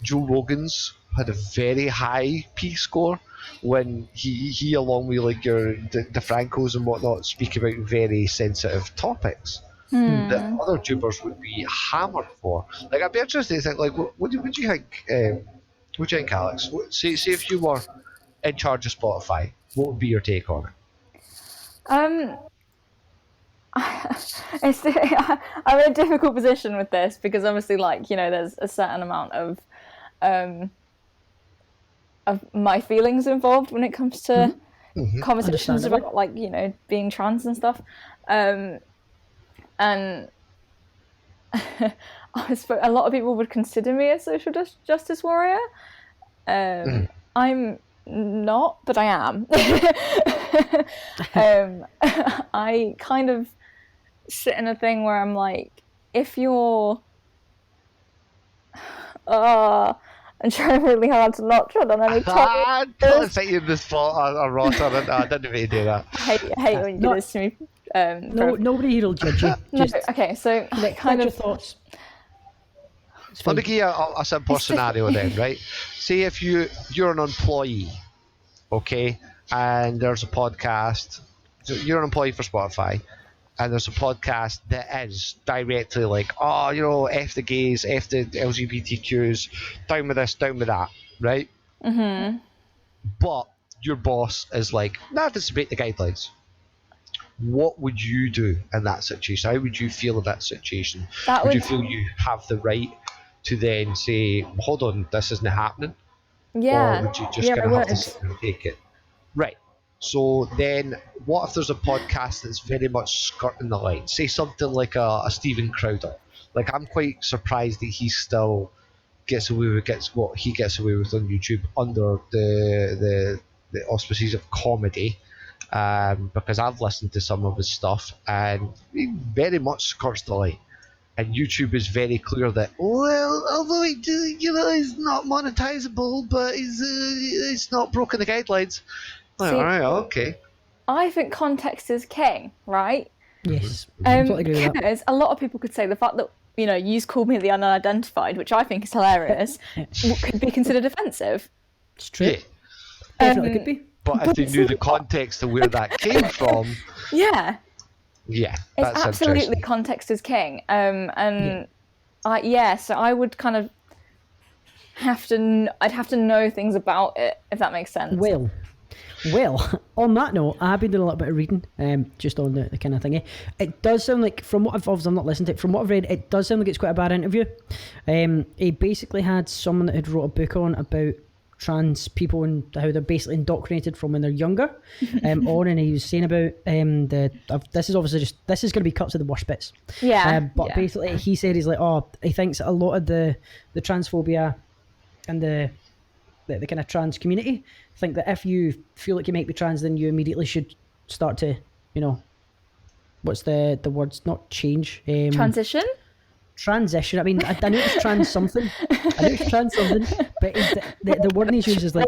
Joe Rogan's had a very high P score when he along with like your DeFrancos and whatnot, speak about very sensitive topics that other tubers would be hammered for. Like, I'd be interested to think, like, what do you think? What do you think, Alyx? Say if you were in charge of Spotify, what would be your take on it? I'm in a difficult position with this because obviously, there's a certain amount of my feelings involved when it comes to conversations about being trans and stuff, and a lot of people would consider me a social justice warrior. I'm not, but I am. I kind of sit in a thing where I'm like, if you're I'm trying really hard to not tread on any topics. Don't say you in the spot or rot on it. I didn't mean to do that. I hate when you do this to me. Nobody here will judge you. Okay, so kind of thoughts. Let me give you a simple scenario then, right? Say if you're an employee, okay, and there's a podcast. So you're an employee for Spotify, and there's a podcast that is directly like, F the gays, F the LGBTQs, down with this, down with that, right? Mm-hmm. But your boss is like, nah, this is break the guidelines. What would you do in that situation? How would you feel in that situation? Would you feel you have the right to then say, hold on, this isn't happening? Yeah. Or would you just kind of have to sit and take it? Right. So then, what if there's a podcast that's very much skirting the line? Say something like a Steven Crowder. Like, I'm quite surprised that he still gets away with what he gets away with on YouTube under the auspices of comedy, because I've listened to some of his stuff and he very much skirts the line. And YouTube is very clear that, well, although he's not monetizable, but he's not broken the guidelines. Like, all right, okay. I think context is king, right? Yes. Because a lot of people could say the fact that you called me the unidentified, which I think is hilarious, could be considered offensive. It's true. Yeah. Definitely could be. But if they knew the context of where that came from, yeah, that's it's absolutely context is king. So I would kind of I'd have to know things about it, if that makes sense. Well, on that note, I have been doing a little bit of reading, just on the kind of thingy. It does sound like, from what I've not listened to it, from what I've read, it does sound like it's quite a bad interview. He basically had someone that had wrote a book about trans people and how they're basically indoctrinated from when they're younger, and he was saying about this is obviously this is going to be cut to the worst bits. Basically he said he's like, he thinks a lot of the transphobia and the kind of trans community think that if you feel like you might be trans, then you immediately should start to, what's the words? Not change. Transition. I mean, I know it's trans something. But the word he uses is like.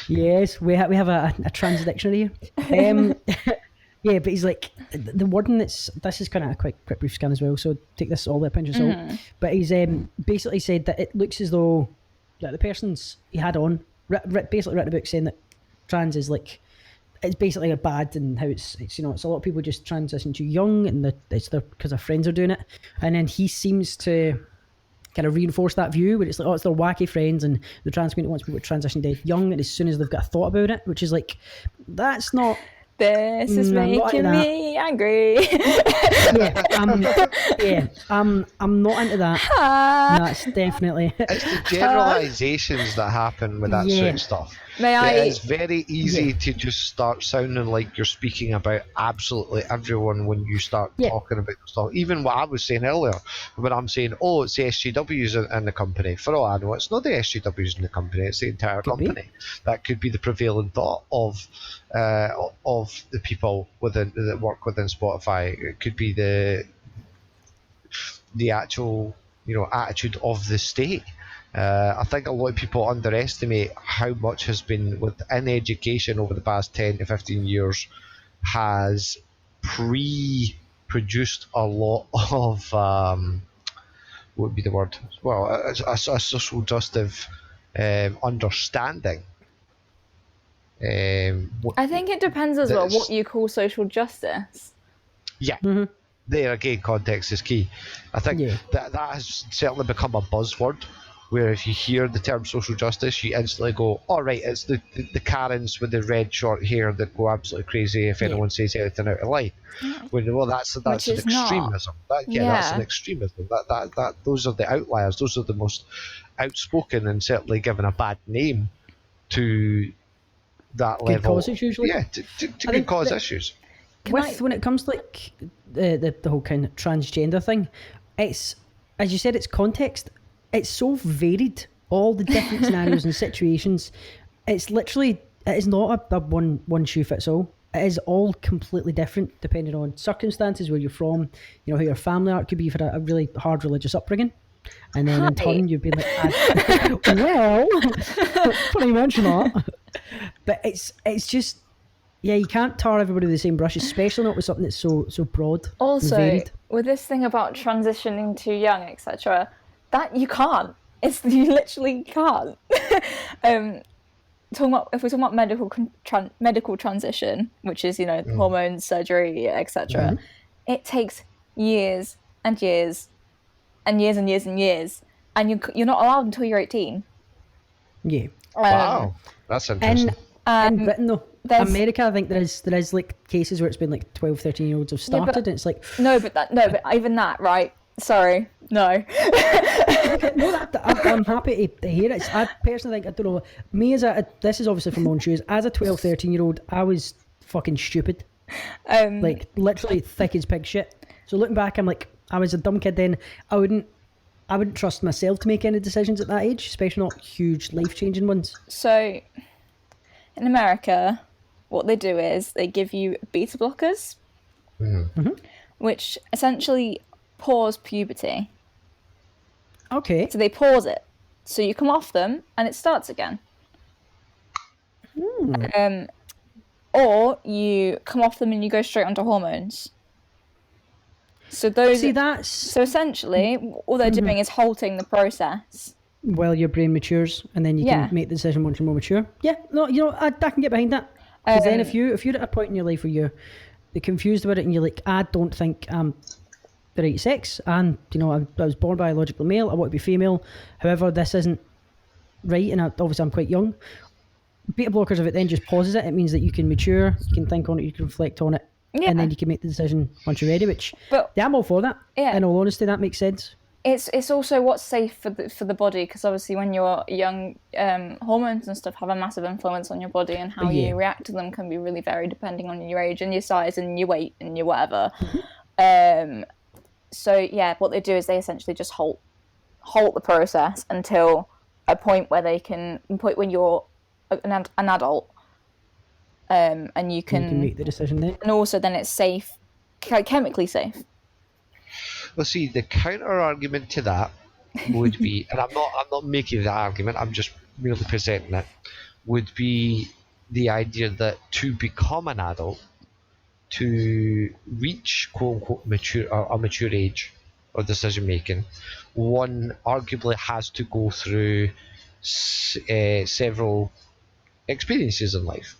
Yes, we have a trans dictionary here. Yeah, but he's like, the wording this is kind of a quick brief scan as well, so take this all with a pinch of salt. But he's basically said that it looks as though that the persons he had on basically written a book saying that trans is like, it's basically bad, and how it's it's a lot of people just transition too young, and it's because their friends are doing it, and then he seems to kind of reinforce that view where it's like, oh, it's their wacky friends, and the trans community wants people to transition dead young, and as soon as they've got a thought about it, which is like, that's not. This is making me angry. I'm not into that. That's definitely. It's the generalisations that happen with that sort of stuff. It's very easy to just start sounding like you're speaking about absolutely everyone when you start talking about stuff. Even what I was saying earlier, when I'm saying, oh, it's the SJWs in the company. For all I know, it's not the SJWs in the company, it's the entire company. That could be the prevailing thought of the people that work within Spotify. It could be the actual attitude of the state. I think a lot of people underestimate how much has been within education over the past 10 to 15 years has produced a lot of what would be the word? Well, a social justice understanding. I think it depends as well what you call social justice. Yeah. There again, context is key. I think that has certainly become a buzzword, where if you hear the term social justice, you instantly go, all right, it's the Karens with the red short hair that go absolutely crazy if anyone says anything out of line. Well, that's an extremism. That's an extremism. That those are the outliers. Those are the most outspoken, and certainly given a bad name to that good level. Causes usually. Yeah, to good cause issues. When it comes to like the whole kind of transgender thing, it's, as you said, it's context. It's so varied, all the different scenarios and situations. It's literally, it is not a one shoe fits all. It is all completely different depending on circumstances, where you're from, who your family are. It could be you've had a really hard religious upbringing, and then in turn you've been like, well, funny you mention that. But it's just, you can't tar everybody with the same brush, especially not with something that's so broad. Also, and varied. With this thing about transitioning too young, etc., that you can't. You literally can't. If we're talking about medical transition, which is hormones, surgery, etc., it takes years and years and years and years and years, and you're not allowed until you're 18. Yeah. Wow, that's interesting. In Britain though, America, I think there is like cases where it's been like 12, 13-year-olds have started, and it's like but even that, right? Sorry, no. I'm happy to hear it. I personally think, I don't know, me this is obviously from my own shoes, as a 12, 13-year-old, I was fucking stupid. Like literally thick as pig shit. So looking back, I'm like, I was a dumb kid then. I wouldn't trust myself to make any decisions at that age, especially not huge life-changing ones. So in America, what they do is they give you beta blockers, which essentially pause puberty. Okay. So they pause it. So you come off them and it starts again. Or you come off them and you go straight onto hormones. So so essentially all they're doing is halting the process. Well, your brain matures, and then you can make the decision once you're more mature. Yeah, no, I can get behind that. Because then if you're at a point in your life where you're confused about it, and you're like, I don't think I'm the right sex, and I was born biologically male, I want to be female, however this isn't right, and obviously I'm quite young, beta blockers, if it then just pauses it, it means that you can mature, you can think on it, you can reflect on it, and then you can make the decision once you're ready, which I'm all for that. In all honesty, that makes sense. It's also what's safe for the body, because obviously when you're young, hormones and stuff have a massive influence on your body, and how you react to them can be really varied depending on your age and your size and your weight and your whatever. So what they do is they essentially just halt the process until a point where when you're an adult, and you can make the decision then. And also then it's safe, chemically safe. Well, see, the counter argument to that would be, and I'm not making that argument, I'm just merely presenting it, would be the idea that to become an adult, to reach quote unquote a mature age or decision making, one arguably has to go through several experiences in life.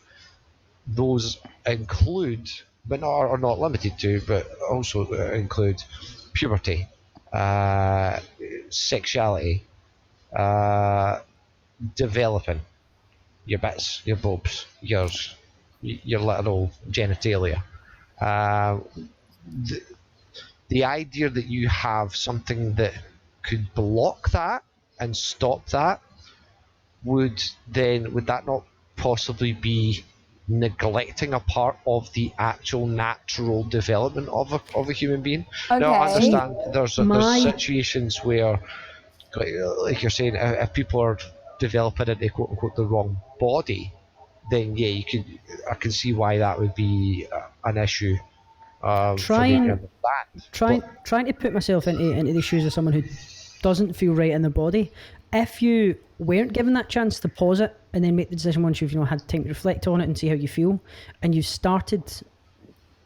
Those include, but not are not limited to, but also include puberty, sexuality, developing your bits, your bulbs, your little genitalia. The, the idea that you have something that could block that and stop that would that not possibly be neglecting a part of the actual natural development of a human being? Now, I Okay. understand there's situations where, like you're saying, if people are developing into quote unquote the wrong body, then yeah, I can see why that would be an issue. Trying to put myself into the shoes of someone who doesn't feel right in the body. If you weren't given that chance to pause it and then make the decision once you've had time to reflect on it and see how you feel, and you started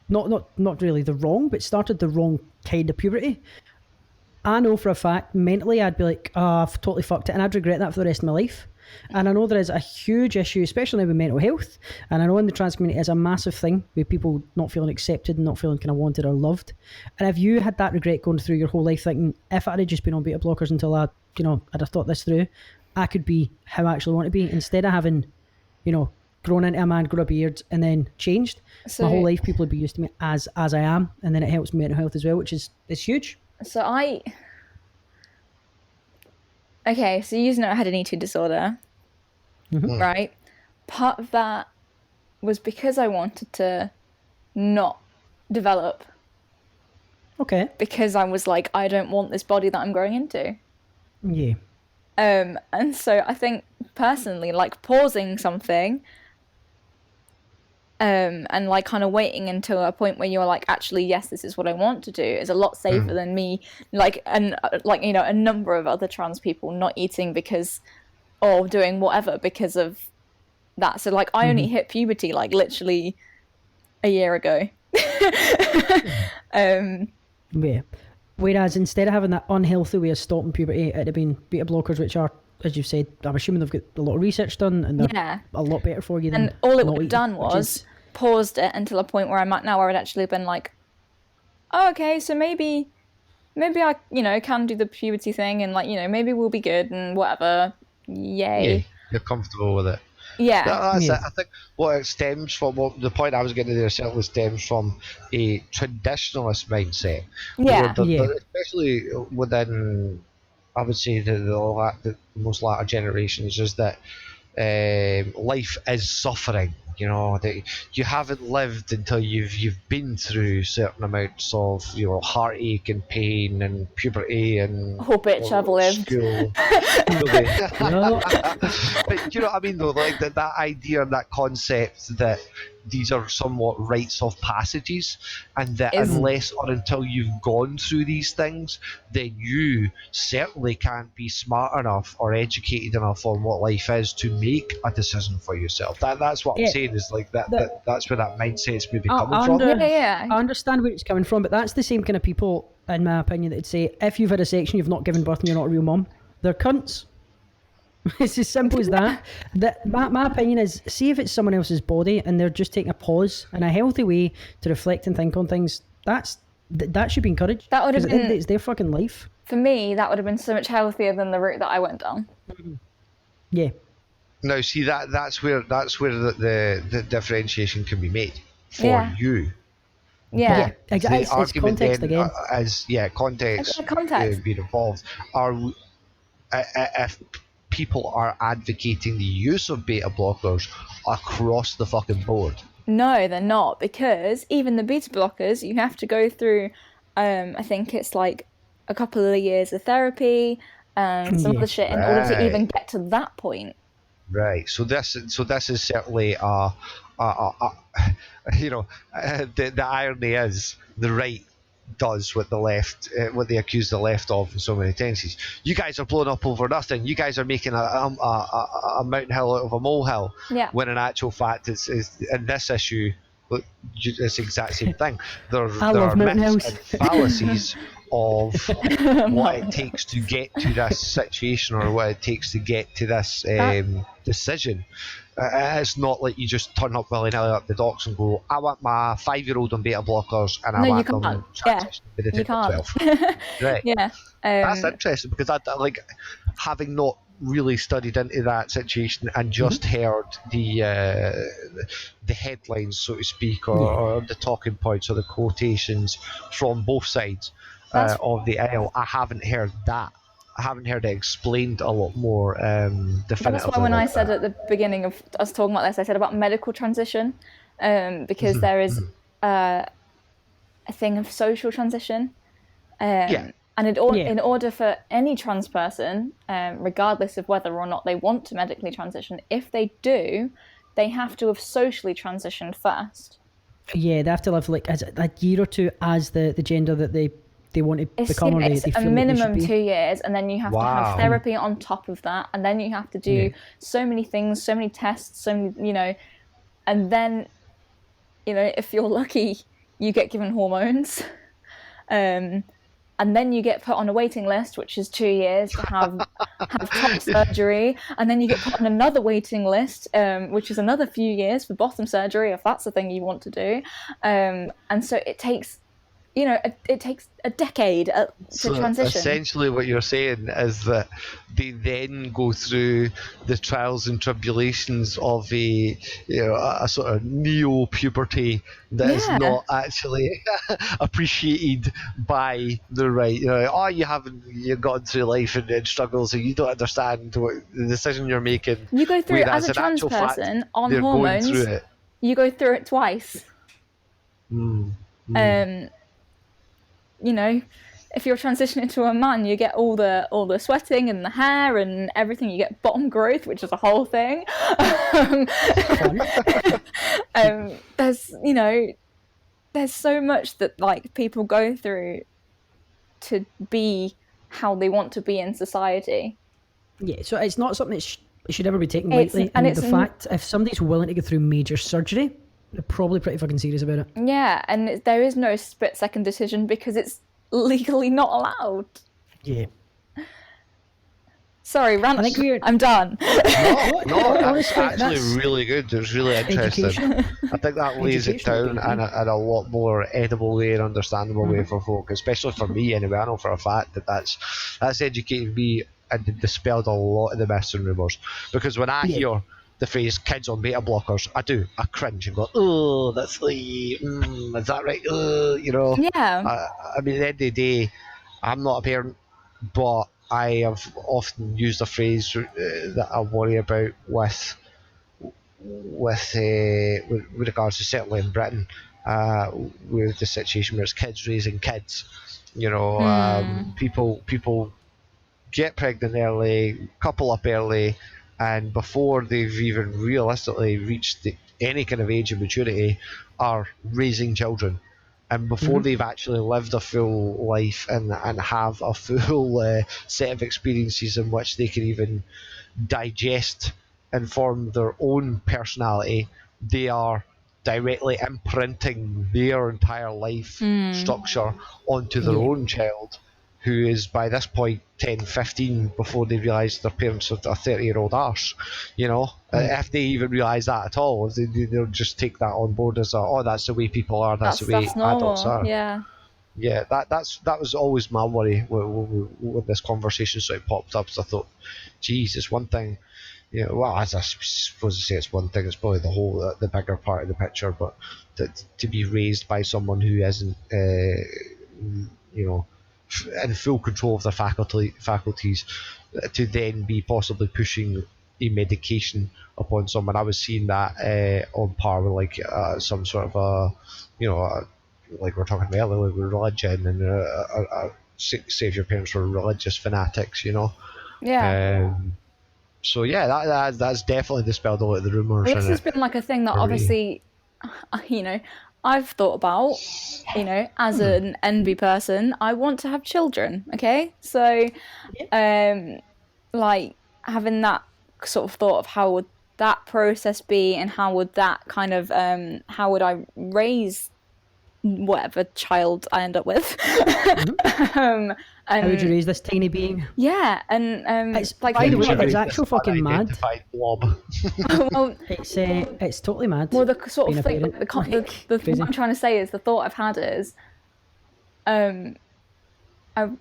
not really the wrong, but started the wrong kind of puberty, I know for a fact mentally I'd be like, oh, I've totally fucked it, and I'd regret that for the rest of my life. And I know there is a huge issue, especially now with mental health, and I know in the trans community is a massive thing with people not feeling accepted and not feeling kind of wanted or loved. And if you had that regret going through your whole life thinking, if I had just been on beta blockers until I'd have thought this through, I could be how I actually want to be, instead of having, grown into a man, grown a beard, and then changed. My whole life people would be used to me as I am, and then it helps mental health as well, which is huge. So you know I had an eating disorder, right? Part of that was because I wanted to not develop. Okay. Because I was like, I don't want this body that I'm growing into. Yeah. And so I think personally, like pausing something, and like kind of waiting until a point where you're like, actually, yes, this is what I want to do, is a lot safer than me, a number of other trans people not eating or doing whatever because of that. So like I only hit puberty like literally a year ago. Yeah. Whereas instead of having that unhealthy way of stopping puberty, it'd have been beta blockers, which are, as you've said, I'm assuming they've got a lot of research done and they're a lot better for you than. And all it would have done was paused it until a point where I'm at now, where I'd actually been like, oh, okay, so maybe I, can do the puberty thing, and like, maybe we'll be good and whatever. Yay. Yeah, you're comfortable with it. Yeah. That's it. I think what it stems from, the point I was getting to there certainly stems from a traditionalist mindset. Yeah. Especially within, I would say, the most latter generations, is that life is suffering. That you haven't lived until you've been through certain amounts of heartache and pain and puberty and bitch, I've lived. But you know what I mean, though, like that idea and that concept that these are somewhat rites of passages, and that unless or until you've gone through these things, then you certainly can't be smart enough or educated enough on what life is to make a decision for yourself. That's what I'm saying, is like that's where that mindset's maybe coming from. I understand where it's coming from, but that's the same kind of people, in my opinion, that would say, if you've had a section, you've not given birth and you're not a real mum. They're cunts. It's as simple as that. My opinion is, see if it's someone else's body and they're just taking a pause and a healthy way to reflect and think on things, that should be encouraged. That would have been, it's their fucking life. For me, that would have been so much healthier than the route that I went down. Yeah. Now, see, that's where the differentiation can be made for you. Yeah. Exactly. It's context again. Context being involved. If people are advocating the use of beta blockers across the fucking board. No, they're not, because even the beta blockers, you have to go through, I think it's like a couple of years of therapy and some other shit in order to even get to that point. Right. So this is certainly the irony is the right does what the left, what they accuse the left of in so many tenses. You guys are blowing up over nothing. You guys are making a mountain hill out of a molehill. Yeah. When in actual fact, it's in this issue, it's the exact same thing. There are myths and fallacies of what it takes to get to this situation or what it takes to get to this decision. It's not like you just turn up willy-nilly up the docks and go, I want my 5-year-old on beta blockers and I want them transitioned by the time they're 12. Right. Yeah. That's interesting because I like, having not really studied into that situation and just heard the headlines, so to speak, or the talking points or the quotations from both sides of the aisle. I haven't heard that. I haven't heard it explained a lot more definitively. That's why when I said at the beginning of us talking about this, I said about medical transition, because there is a thing of social transition. And in order for any trans person, regardless of whether or not they want to medically transition, if they do, they have to have socially transitioned first. Yeah, they have to live like a year or two as the gender that they want to become. Or they feel a minimum 2 years, and then you have to have therapy on top of that, and then you have to do so many things, so many tests, so many, and then, if you're lucky, you get given hormones. And then you get put on a waiting list, which is 2 years to have top surgery. And then you get put on another waiting list, which is another few years for bottom surgery, if that's the thing you want to do. And so it takes, it takes a decade to transition. Essentially what you're saying is that they then go through the trials and tribulations of a sort of neo-puberty that is not actually appreciated by the right. You've gone through life and struggles, so you don't understand what the decision you're making. You go through it as a trans person on hormones. You go through it twice. If you're transitioning to a man, you get all the sweating and the hair and everything. You get bottom growth, which is a whole thing. There's so much that like people go through to be how they want to be in society. Yeah, so it's not something that should ever be taken lightly. And the fact, if somebody's willing to go through major surgery, they're probably pretty fucking serious about it. Yeah, and there is no split-second decision because it's legally not allowed. Yeah. Sorry, rant. I'm done. No, that's actually really good. It's really interesting. I think that lays it down in a lot more edible way and understandable way for folk, especially for me anyway. I know for a fact that's educated me and dispelled a lot of the myths and rumours. Because when I hear the phrase kids on beta blockers, I cringe and go, oh, that's like, is that right? Yeah. I mean, at the end of the day, I'm not a parent, but I have often used a phrase that I worry about with regards to certainly in Britain, with the situation where it's kids raising kids. People get pregnant early, couple up early, and before they've even realistically reached any kind of age of maturity, are raising children. And before they've actually lived a full life and have a full set of experiences in which they can even digest and form their own personality, they are directly imprinting their entire life structure onto their own child, who is by this point 10, 15 before they realise their parents are a 30-year-old arse. If they even realise that at all, they'll just take that on board as that's the way people are, that's the way adults are. Yeah, that was always my worry when this conversation sort of popped up. So I thought, Jesus, one thing, as I suppose to say it's one thing, it's probably the bigger part of the picture, but to be raised by someone who isn't, in full control of their faculties, to then be possibly pushing a medication upon someone. I was seeing that on par with like some sort of like we're talking about earlier, with religion, and say if your parents were religious fanatics, Yeah. So yeah, that's definitely dispelled a lot of the rumours. This has been like a thing that obviously, I've thought about, as an NB person. I want to have children, okay? So, like, having that sort of thought of how would that process be, and how would that kind of, how would I raise whatever child I end up with. And how would you raise this tiny being? Yeah, and It's like by the way, people- it's actual fucking mad. Unidentified blob. well, It's totally mad. well, the sort being of a thing, parent. the Crazy. what I'm trying to say is the thought I've had is, I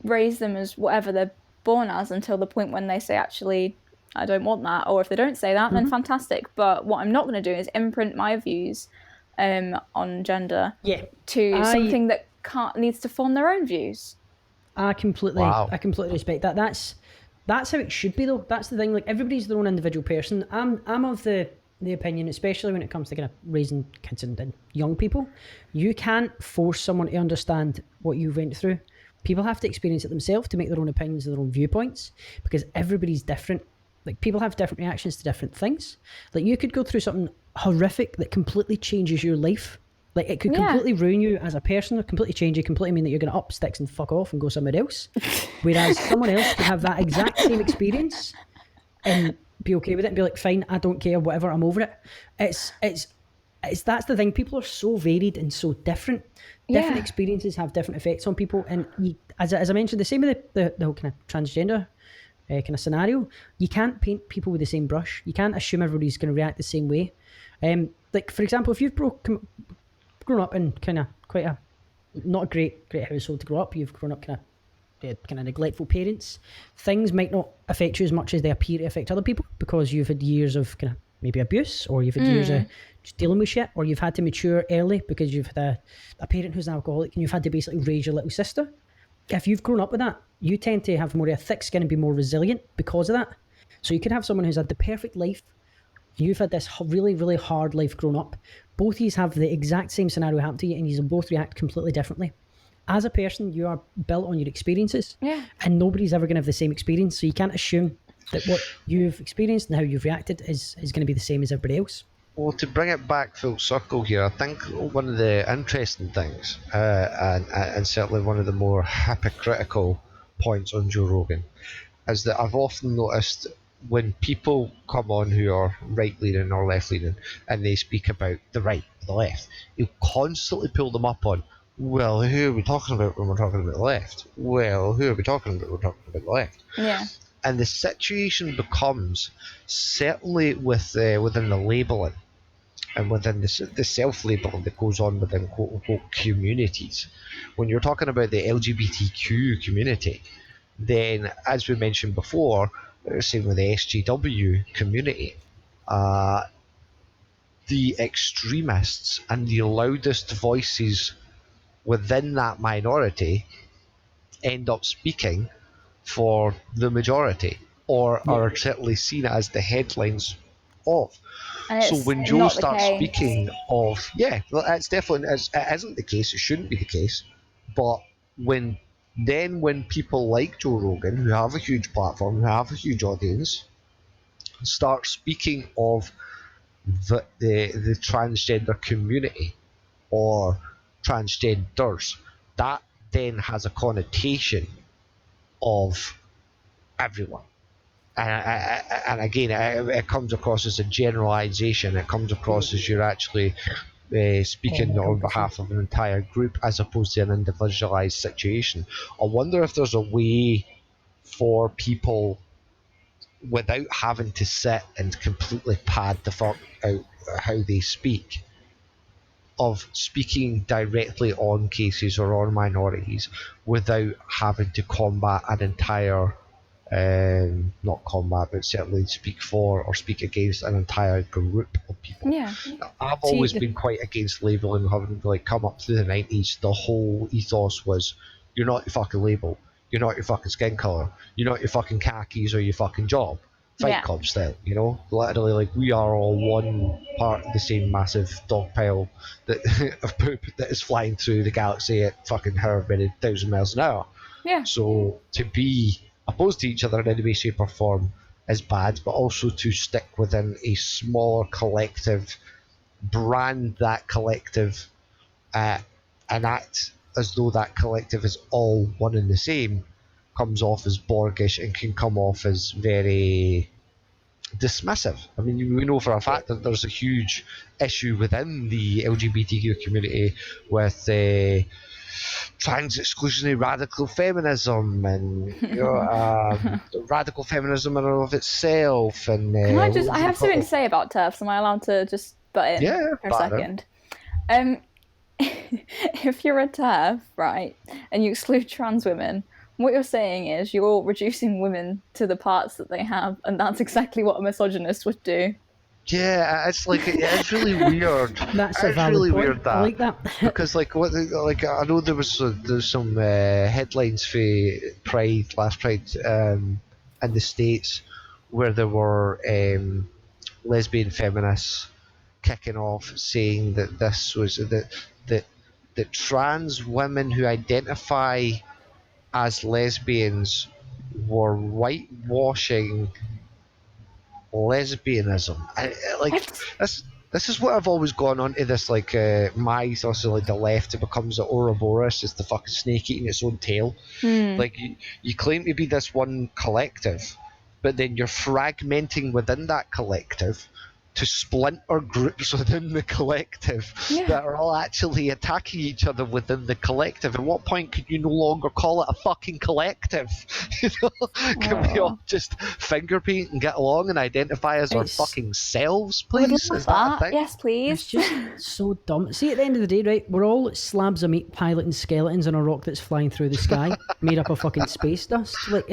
raise them as whatever they're born as until the point when they say, actually, I don't want that, or if they don't say that, then fantastic. But what I'm not going to do is imprint my views on gender to something that needs to form their own views. I completely respect that. That's how it should be, though. That's the thing. Like, everybody's their own individual person. I'm of the opinion, especially when it comes to kind of raising kids and young people, you can't force someone to understand what you went through. People have to experience it themselves to make their own opinions and their own viewpoints, because everybody's different. Like, people have different reactions to different things. Like, you could go through something horrific that completely changes your life. Like, it could completely ruin you as a person, or completely change you, completely mean that you're going to up sticks and fuck off and go somewhere else. Whereas someone else could have that exact same experience and be okay with it and be like, fine, I don't care, whatever, I'm over it. It's that's the thing. People are so varied and so different. Different experiences have different effects on people. And as I mentioned, the same with the whole kind of transgender kind of scenario, you can't paint people with the same brush. You can't assume everybody's going to react the same way. Like, for example, if you've grown up in kind of quite a not a great household to grow up, you've grown up kind of neglectful parents, things might not affect you as much as they appear to affect other people, because you've had years of kind of maybe abuse, or you've had years of just dealing with shit, or you've had to mature early because you've had a parent who's an alcoholic and you've had to basically raise your little sister. If you've grown up with that, you tend to have more of a thick skin and be more resilient because of that. So you could have someone who's had the perfect life, you've had this really, really hard life growing up. Both of you have the exact same scenario happen to you, and you both react completely differently. As a person, you are built on your experiences, and nobody's ever going to have the same experience. So you can't assume that what you've experienced and how you've reacted is going to be the same as everybody else. Well, to bring it back full circle here, I think one of the interesting things, and certainly one of the more hypocritical points on Joe Rogan, is that I've often noticed when people come on who are right-leaning or left-leaning and they speak about the right or the left, you constantly pull them up on, well, who are we talking about when we're talking about the left? Well, who are we talking about when we're talking about the left? Yeah. And the situation becomes, certainly within the labelling and within the self-labelling that goes on within quote-unquote communities, when you're talking about the LGBTQ community, then, as we mentioned before, same with the SJW community, the extremists and the loudest voices within that minority end up speaking for the majority, or are certainly seen as the headlines of. So when Joe starts speaking of, it's definitely, it isn't the case, it shouldn't be the case, but when people like Joe Rogan, who have a huge platform, who have a huge audience, start speaking of the transgender community or transgenders, that then has a connotation of everyone. And again, it comes across as a generalization. It comes across as you're actually speaking on behalf of an entire group as opposed to an individualized situation. I wonder if there's a way for people, without having to sit and completely pad the fuck out how they speak, of speaking directly on cases or on minorities without having to combat an entire not combat, but certainly speak for or speak against an entire group of people. Yeah. I've always been quite against labelling, having come up through the 90s. The whole ethos was, you're not your fucking label, you're not your fucking skin colour, you're not your fucking khakis or your fucking job. Fight Club style, literally, like, we are all one part of the same massive dog pile of poop that is flying through the galaxy at fucking however many thousand miles an hour. Yeah. So to be opposed to each other in any way, shape or form is bad, but also to stick within a smaller collective, brand that collective, and act as though that collective is all one and the same, comes off as Borgish and can come off as very dismissive. I mean, we know for a fact that there's a huge issue within the LGBTQ community with trans exclusionary radical feminism and radical feminism in and of itself. And Can I have something to say about TERFs. Am I allowed to just butt in for a second? If you're a TERF, right, and you exclude trans women, what you're saying is you're reducing women to the parts that they have, and that's exactly what a misogynist would do. Yeah, it's like it's really weird. That's a it's valid really point. weird that. I like that. Because I know there's some headlines for last Pride in the States where there were lesbian feminists kicking off saying that this was that trans women who identify as lesbians were whitewashing lesbianism. This is what I've always gone on to this, like my also like the left, it becomes the Ouroboros, it's the fucking snake eating its own tail. Like you claim to be this one collective, but then you're fragmenting within that collective to splinter groups within the collective that are all actually attacking each other within the collective. At what point could you no longer call it a fucking collective? You know? Can we all just finger paint and get along and identify as our fucking selves, please? Is that a thing? Yes, please. It's just so dumb. See, at the end of the day, right, we're all slabs of meat piloting skeletons on a rock that's flying through the sky, made up of fucking space dust. Like,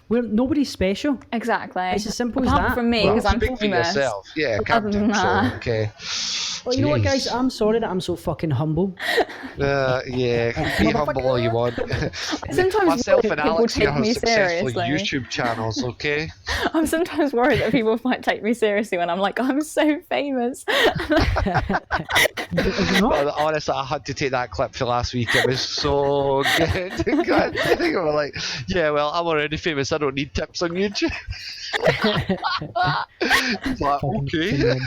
we're nobody's special. Exactly. It's as simple as Apart that. from me, because I'm speak for famous. yourself. Yeah, Other than Captain. So, that. okay. Well, you know what, guys? I'm sorry that I'm so fucking humble. Yeah, be humble all you want. Sometimes Myself worried and that people Alex here take have me successful seriously. YouTube channels, okay? I'm sometimes worried that people might take me seriously when I'm like, I'm so famous. But honestly, I had to take that clip for last week. It was so good. God, I think I was like, yeah, well, I'm already famous. I don't need tips on YouTube. But, okay.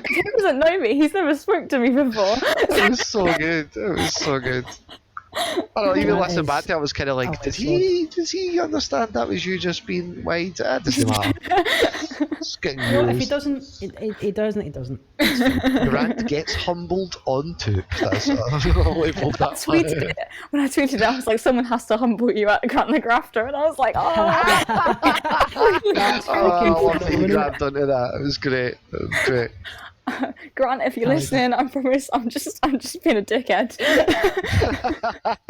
He doesn't know me. He's never spoke to me before. It was so good. It was so good. I don't know, even listening back to it, I was kind of like, does he understand that was you just being wide? That doesn't matter. It's getting If he used. doesn't, he doesn't. Grant gets humbled on Took. That's I'll label that. Tweeted it. When I tweeted it, I was like, someone has to humble you at Grant the Grafter. And I was like, oh. That's I love that you fucking grabbed onto that. It was great. It was great. Grant, if you're listening, I promise I'm just being a dickhead.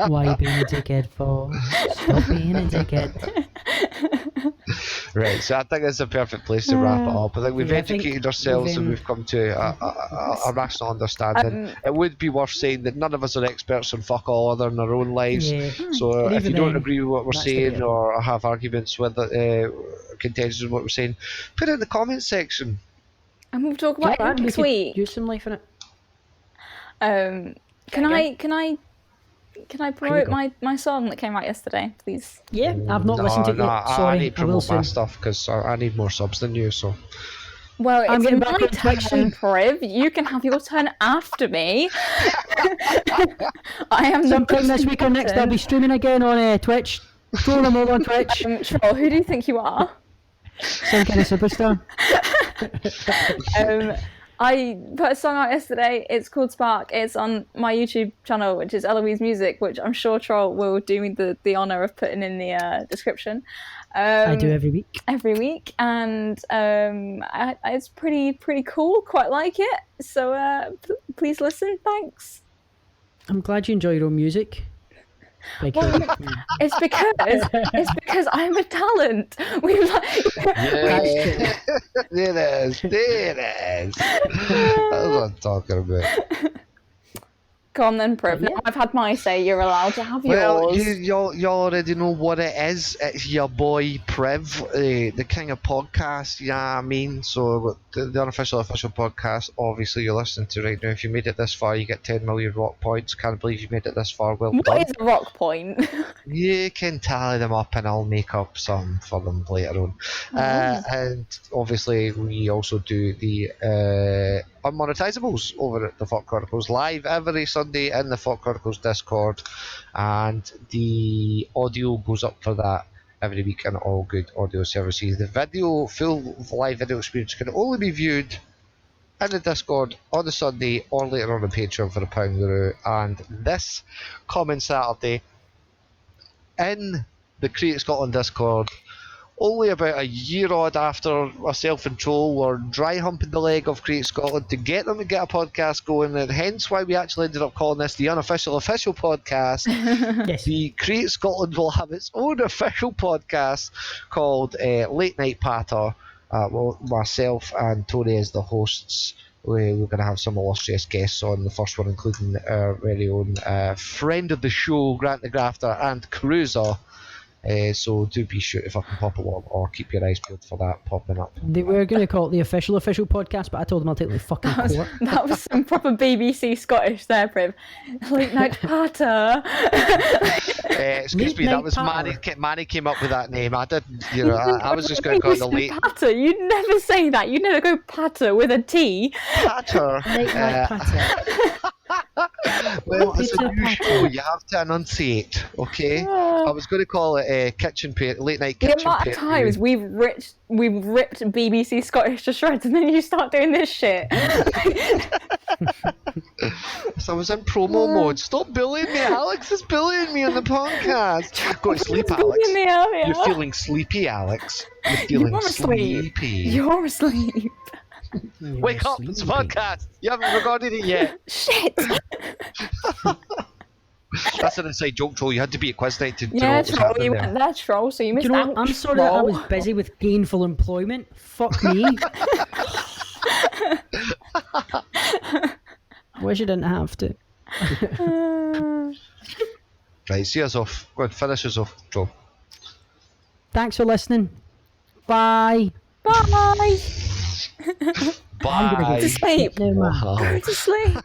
Why are you being a dickhead for? Stop being a dickhead. Right, so I think that's a perfect place to wrap it up. I think we've educated ourselves and we've come to a rational understanding. It would be worth saying that none of us are experts on fuck all other in our own lives. Yeah. So But if you even don't then, agree with what we're that's the saying bit. or have arguments with contentions with what we're saying, put it in the comments section. And we'll talk about it next week. Use some life in it. Can I promote my song that came out yesterday, please? Yeah, I've not listened to it yet. I Sorry, need to I will promote my soon. stuff because I need more subs than you. So Well, I'm it's getting my back on Twitch turn, now. Priv. You can have your turn after me. I am Sometime this week or next, I'll be streaming again on Twitch. Trollwithamole on Twitch. Troll, who do you think you are? Some kind of superstar. I put a song out yesterday. It's called Spark. It's on my YouTube channel, which is Eloise Music, which I'm sure Troll will do me the honour of putting in the description. I do every week. Every week, and it's pretty cool. Quite like it. So please listen. Thanks. I'm glad you enjoy your own music. Like, It's because I'm a talent. We like. yeah, there it is. That's what I'm talking about. Go on then, Priv. Now I've had my say. You're allowed to have Well, yours. you already know what it is. It's your boy Priv, the king of podcasts. Yeah, I mean, so the unofficial official podcast. Obviously, you're listening to right now. If you made it this far, you get 10 million rock points. Can't believe you made it this far. Well done. What is a rock point? You can tally them up, and I'll make up some for them later on. And obviously, we also do the unmonetizables over at the Fawk Chronicles live every Sunday in the Fawk Chronicles Discord, and the audio goes up for that every week on all good audio services. The full live video experience can only be viewed in the Discord on the Sunday or later on the Patreon for £1 and this coming Saturday in the Create Scotland Discord, only about a year odd after myself and Troll were dry humping the leg of Create Scotland to get them to get a podcast going, and hence why we actually ended up calling this the Unofficial Official Podcast. Yes. The Create Scotland will have its own official podcast called Late Night Patter. Myself and Tony as the hosts. We're going to have some illustrious guests on. The first one including our very own friend of the show, Grant the Grafter, and Cruiser. So do be sure to fucking pop along or keep your eyes peeled for that popping up. They were going to call it the official podcast, but I told them I'll take the fucking court. That was some proper BBC Scottish there, Priv. Late night patter. Excuse me, that was Manny came up with that name. I didn't, I was just going to call it the late patter. You'd never say that. You'd never go patter with a T. Patter. Late night patter. Well, it's a new show. You have to enunciate, okay? I was going to call it late night kitchen. The amount of times we've ripped BBC Scottish to shreds, and then you start doing this shit. So I was in promo mode. Stop bullying me. Alyx is bullying me on the podcast. Go to sleep, Alyx. You're feeling sleepy, Alyx. You're feeling sleepy. You're asleep. Wake up, it's a podcast. You haven't recorded it yet. Shit. That's an inside joke, Troll. You had to be at quiz night to know Yeah, what was Troll, happening you there. went there, Troll, so you missed Do you know out. what? I'm sorry that I was busy with gainful employment. Fuck me. Wish I didn't have to. Right, see us off. Go on, finish us off, Troll. Thanks for listening. Bye. Bye. Bye. Go to sleep. No, man. Wow. Go to sleep.